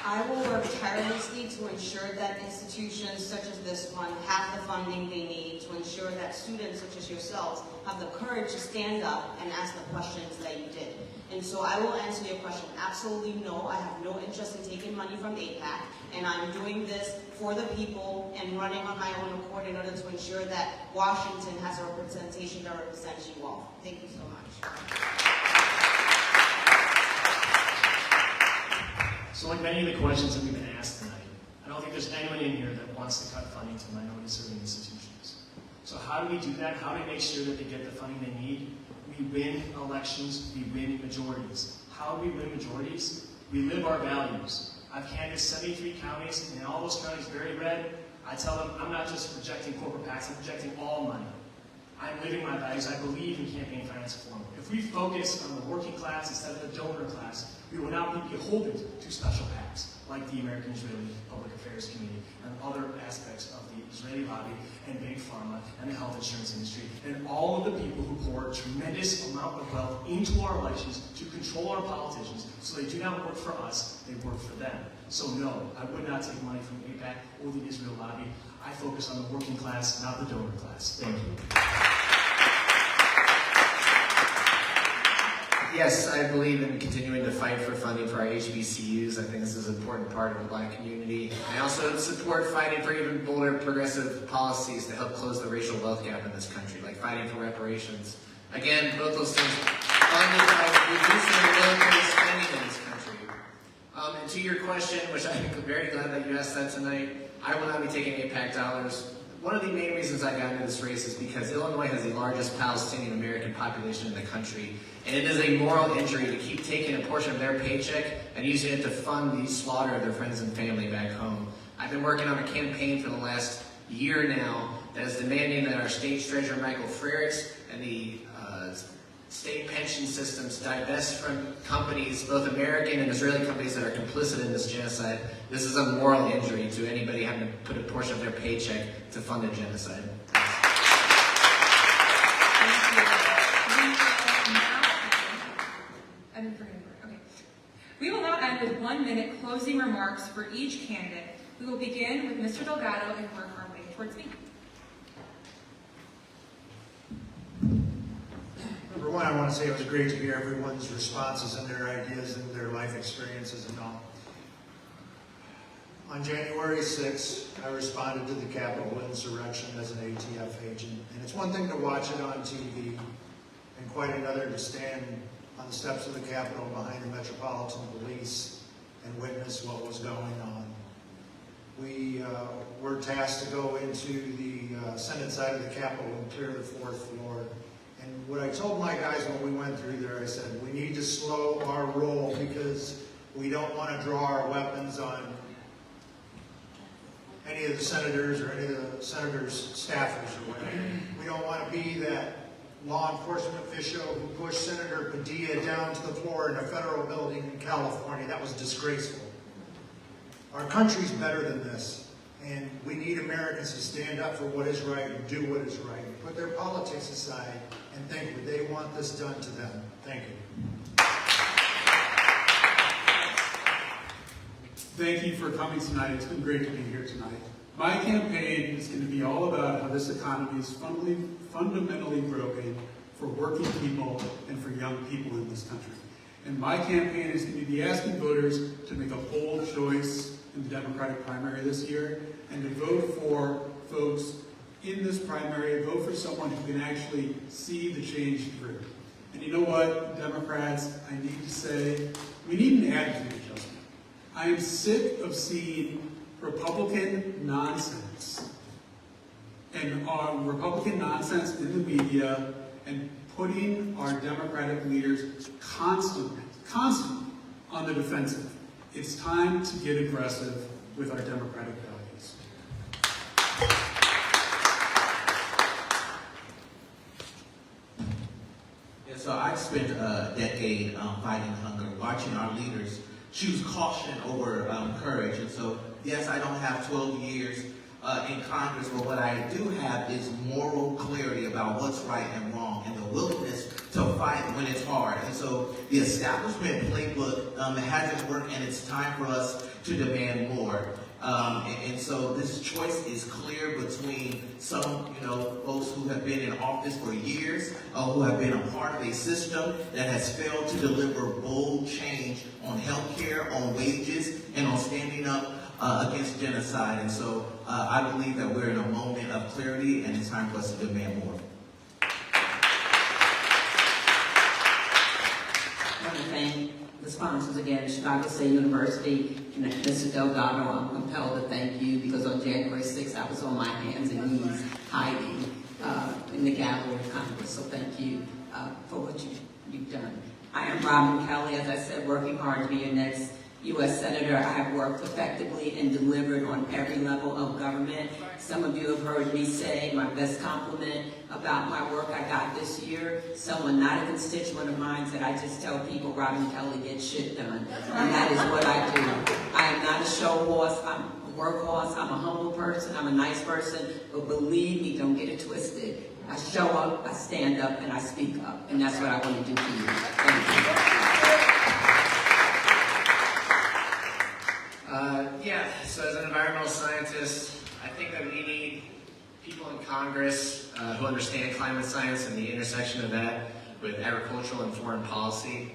I will work tirelessly to ensure that institutions such as this one have the funding they need, to ensure that students such as yourselves have the courage to stand up and ask the questions that you did. And so I will answer your question. Absolutely no, I have no interest in taking money from APAC, and I'm doing this for the people and running on my own accord in order to ensure that Washington has a representation that represents you all. Thank you so much. So like many of the questions that we've been asked tonight, I don't think there's anyone in here that wants to cut funding to minority-serving institutions. So how do we do that? How do we make sure that they get the funding they need? We win elections, we win majorities. How do we win majorities? We live our values. I've canvassed 73 counties, and in all those counties, very red, I tell them I'm not just projecting corporate PACs, I'm projecting all money. I'm living my values. I believe in campaign finance reform. If we focus on the working class instead of the donor class, we will not be beholden to special PACs like the American Israeli Public Affairs Committee and other aspects of the Israeli lobby and Big Pharma and the health insurance industry and all of the people who pour a tremendous amount of wealth into our elections to control our politicians so they do not work for us, they work for them. So no, I would not take money from AIPAC or the Israel lobby. I focus on the working class, not the donor class. Thank you. Yes, I believe in continuing to fight for funding for our HBCUs. I think this is an important part of the Black community. I also support fighting for even bolder progressive policies to help close the racial wealth gap in this country, like fighting for reparations. Again, both those things funded by reducing the military spending in this country. And to your question, which I'm very glad that you asked that tonight, I will not be taking AIPAC dollars. One of the main reasons I got into this race is because Illinois has the largest Palestinian American population in the country, and it is a moral injury to keep taking a portion of their paycheck and using it to fund the slaughter of their friends and family back home. I've been working on a campaign for the last year now that is demanding that our state treasurer Michael Frerichs and the state pension systems divest from companies, both American and Israeli companies, that are complicit in this genocide. This is a moral injury to anybody having to put a portion of their paycheck to fund a genocide. We will now end with 1 minute closing remarks for each candidate. We will begin with Mr. Delgado and work our way towards me. Number one, I want to say it was great to hear everyone's responses and their ideas and their life experiences and all. On January 6th, I responded to the Capitol insurrection as an ATF agent. And it's one thing to watch it on TV and quite another to stand on the steps of the Capitol behind the Metropolitan Police and witness what was going on. We were tasked to go into the Senate side of the Capitol and clear the 4th floor. And what I told my guys when we went through there, I said, we need to slow our roll because we don't want to draw our weapons on any of the senators or any of the senators' staffers or whatever. We don't want to be that law enforcement official who pushed Senator Padilla down to the floor in a federal building in California. That was disgraceful. Our country's better than this. And we need Americans to stand up for what is right and do what is right. Put their politics aside and think, would they want this done to them? Thank you. Thank you for coming tonight. It's been great to be here tonight. My campaign is going to be all about how this economy is fundamentally broken for working people and for young people in this country. And my campaign is going to be asking voters to make a bold choice in the Democratic primary this year and to vote for folks in this primary, vote for someone who can actually see the change through. And you know what, Democrats, I need to say, we need an attitude adjustment. I am sick of seeing Republican nonsense and Republican nonsense in the media and putting our Democratic leaders constantly on the defensive. It's time to get aggressive with our democratic values. Yeah, so I spent a decade fighting hunger, watching our leaders choose caution over courage. And so, yes, I don't have 12 years in Congress, but what I do have is moral clarity about what's right and wrong and the willingness to fight when it's hard. And so the establishment playbook hasn't worked, and it's time for us to demand more. And so this choice is clear between some, folks who have been in office for years, who have been a part of a system that has failed to deliver bold change on health care, on wages, and on standing up against genocide. And so I believe that we're in a moment of clarity, and it's time for us to demand more. I want to thank the sponsors again, Chicago State University, and Mr. Delgado. I'm compelled to thank you because on January 6th, I was on my hands and knees hiding in the gallery of Congress. So thank you for what you've done. I am Robin Kelly, as I said, working hard to be your next U.S. Senator. I have worked effectively and delivered on every level of government. Some of you have heard me say my best compliment about my work I got this year. Someone, not a constituent of mine, said I just tell people Robin Kelly gets shit done. And that is what I do. I am not a show horse. I'm a workhorse. I'm a humble person. I'm a nice person. But believe me, don't get it twisted. I show up, I stand up, and I speak up. And that's what I want to do for you. Thank you. So as an environmental scientist, I think that we need people in Congress who understand climate science and the intersection of that with agricultural and foreign policy.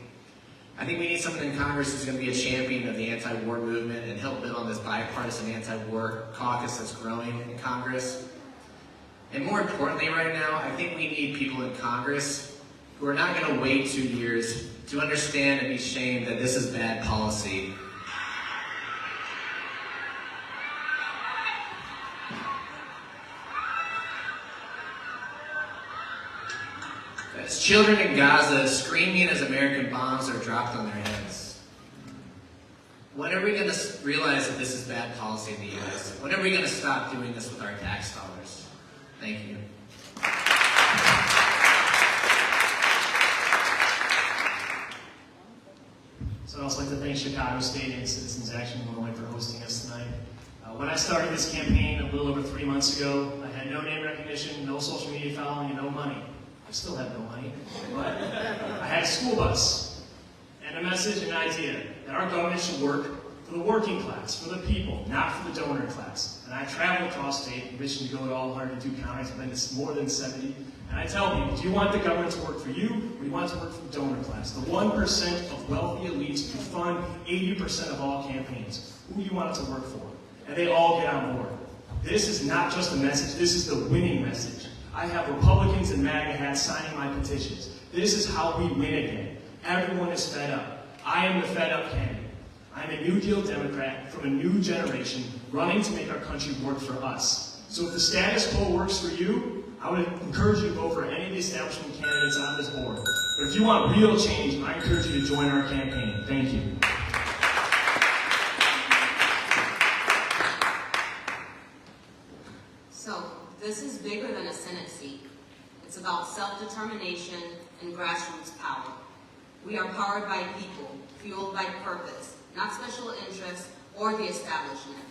I think we need someone in Congress who's going to be a champion of the anti-war movement and help build on this bipartisan anti-war caucus that's growing in Congress. And more importantly right now, I think we need people in Congress who are not going to wait 2 years to understand and be shamed that this is bad policy. As children in Gaza screaming as American bombs are dropped on their heads. When are we going to realize that this is bad policy in the U.S.? When are we going to stop doing this with our tax dollars? Thank you. So I'd also like to thank Chicago State and Citizens Action Illinois for hosting us tonight. When I started this campaign a little over 3 months ago, I had no name recognition, no social media following, and no money. I still have no money, but I had a school bus and a message and an idea that our government should work for the working class, for the people, not for the donor class. And I traveled across state, wishing to go to all 102 counties. I've been to more than 70. And I tell people, do you want the government to work for you, or do you want it to work for the donor class? The 1% of wealthy elites who fund 80% of all campaigns. Who do you want it to work for? And they all get on board. This is not just a message, this is the winning message. I have Republicans in MAGA hats signing my petitions. This is how we win again. Everyone is fed up. I am the fed up candidate. I'm a New Deal Democrat from a new generation running to make our country work for us. So if the status quo works for you, I would encourage you to vote for any of the establishment candidates on this board. But if you want real change, I encourage you to join our campaign. Thank you. So, this is bigger than a Senate seat. It's about self-determination and grassroots power. We are powered by people, fueled by purpose, not special interests or the establishment.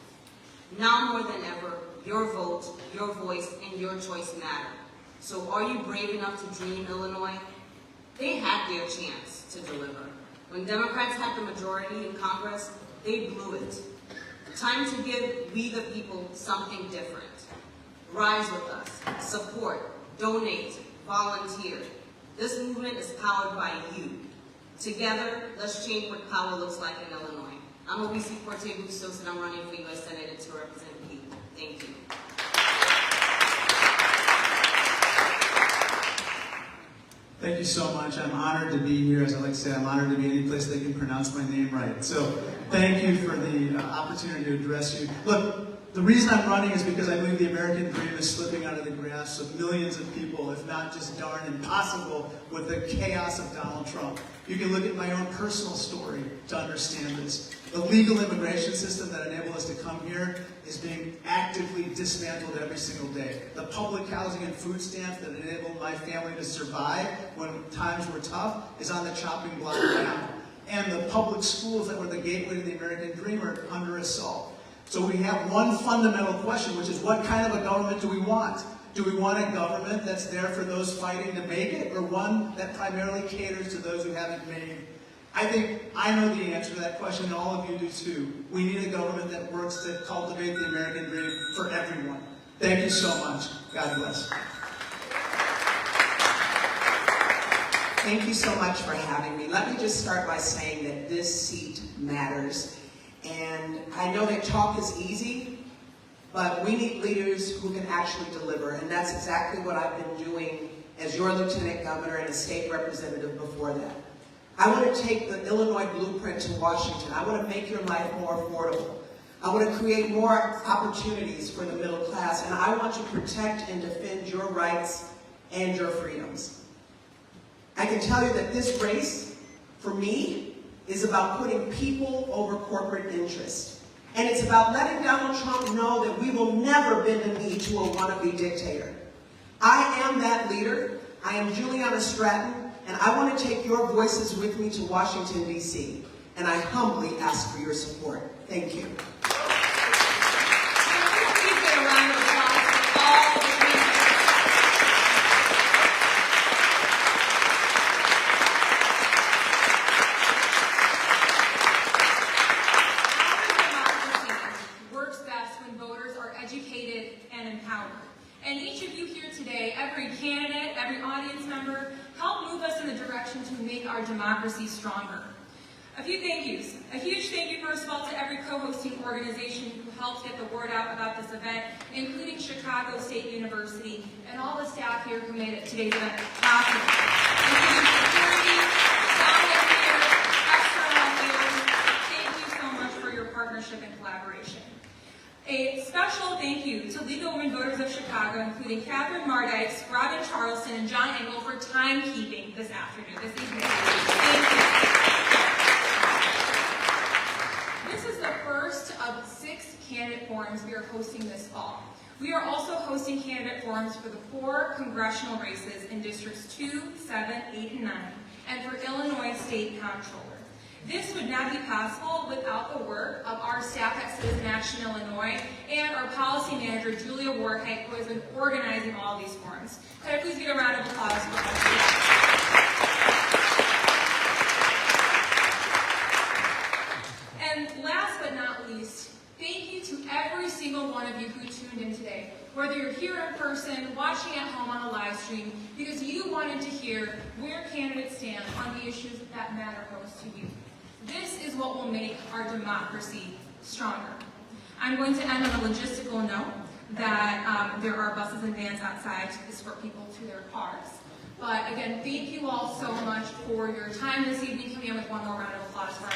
Now more than ever, your vote, your voice, and your choice matter. So are you brave enough to dream, Illinois? They had their chance to deliver. When Democrats had the majority in Congress, they blew it. Time to give we the people something different. Rise with us, support, donate, volunteer. This movement is powered by you. Together, let's change what power looks like in Illinois. I'm Obisi Forte Bustos, and I'm running for U.S. Senator to represent the people. Thank you. Thank you so much. I'm honored to be here. As I like to say, I'm honored to be any place they can pronounce my name right. So thank you for the opportunity to address you. Look, the reason I'm running is because I believe the American dream is slipping out of the grasp of millions of people, if not just darn impossible with the chaos of Donald Trump. You can look at my own personal story to understand this. The legal immigration system that enabled us to come here is being actively dismantled every single day. The public housing and food stamps that enabled my family to survive when times were tough is on the chopping block now. And the public schools that were the gateway to the American dream are under assault. So we have one fundamental question, which is what kind of a government do we want? Do we want a government that's there for those fighting to make it, or one that primarily caters to those who haven't made? I think I know the answer to that question, and all of you do too. We need a government that works to cultivate the American dream for everyone. Thank you so much. God bless. Thank you so much for having me. Let me just start by saying that this seat matters. And I know that talk is easy, but we need leaders who can actually deliver. And that's exactly what I've been doing as your lieutenant governor and a state representative before that. I want to take the Illinois blueprint to Washington. I want to make your life more affordable. I want to create more opportunities for the middle class. And I want to protect and defend your rights and your freedoms. I can tell you that this race, for me, is about putting people over corporate interest. And it's about letting Donald Trump know that we will never bend the knee to a wannabe dictator. I am that leader. I am Juliana Stratton, and I want to take your voices with me to Washington, D.C. And I humbly ask for your support. Thank you. And each of you here today, every candidate, every audience member, help move us in the A few thank yous. A huge thank you, first of all, to every co-hosting organization who helped get the word out about this event, including Chicago State University and all the staff here who made today's event possible, including security, volunteers, external affairs. Thank you so much for your partnership and collaboration. A special thank you to League of Women Voters of Chicago, including Catherine Mardikes, Robin Charleston, and John Engel for timekeeping this evening. Thank you. This is the first of 6 candidate forums we are hosting this fall. We are also hosting candidate forums for the 4 congressional races in Districts 2, 7, 8, and 9, and for Illinois State Comptroller. This would not be possible without the work of our staff at Citizen Action Illinois and our policy manager, Julia Warhite, who has been organizing all of these forums. Could I please get a round of applause for her? And last but not least, thank you to every single one of you who tuned in today, whether you're here in person, watching at home on a live stream, because you wanted to hear where candidates stand on the issues that matter most to you. This is what will make our democracy stronger. I'm going to end on a logistical note that there are buses and vans outside to escort people to their cars. But again, thank you all so much for your time this evening. Come in with one more round of applause for our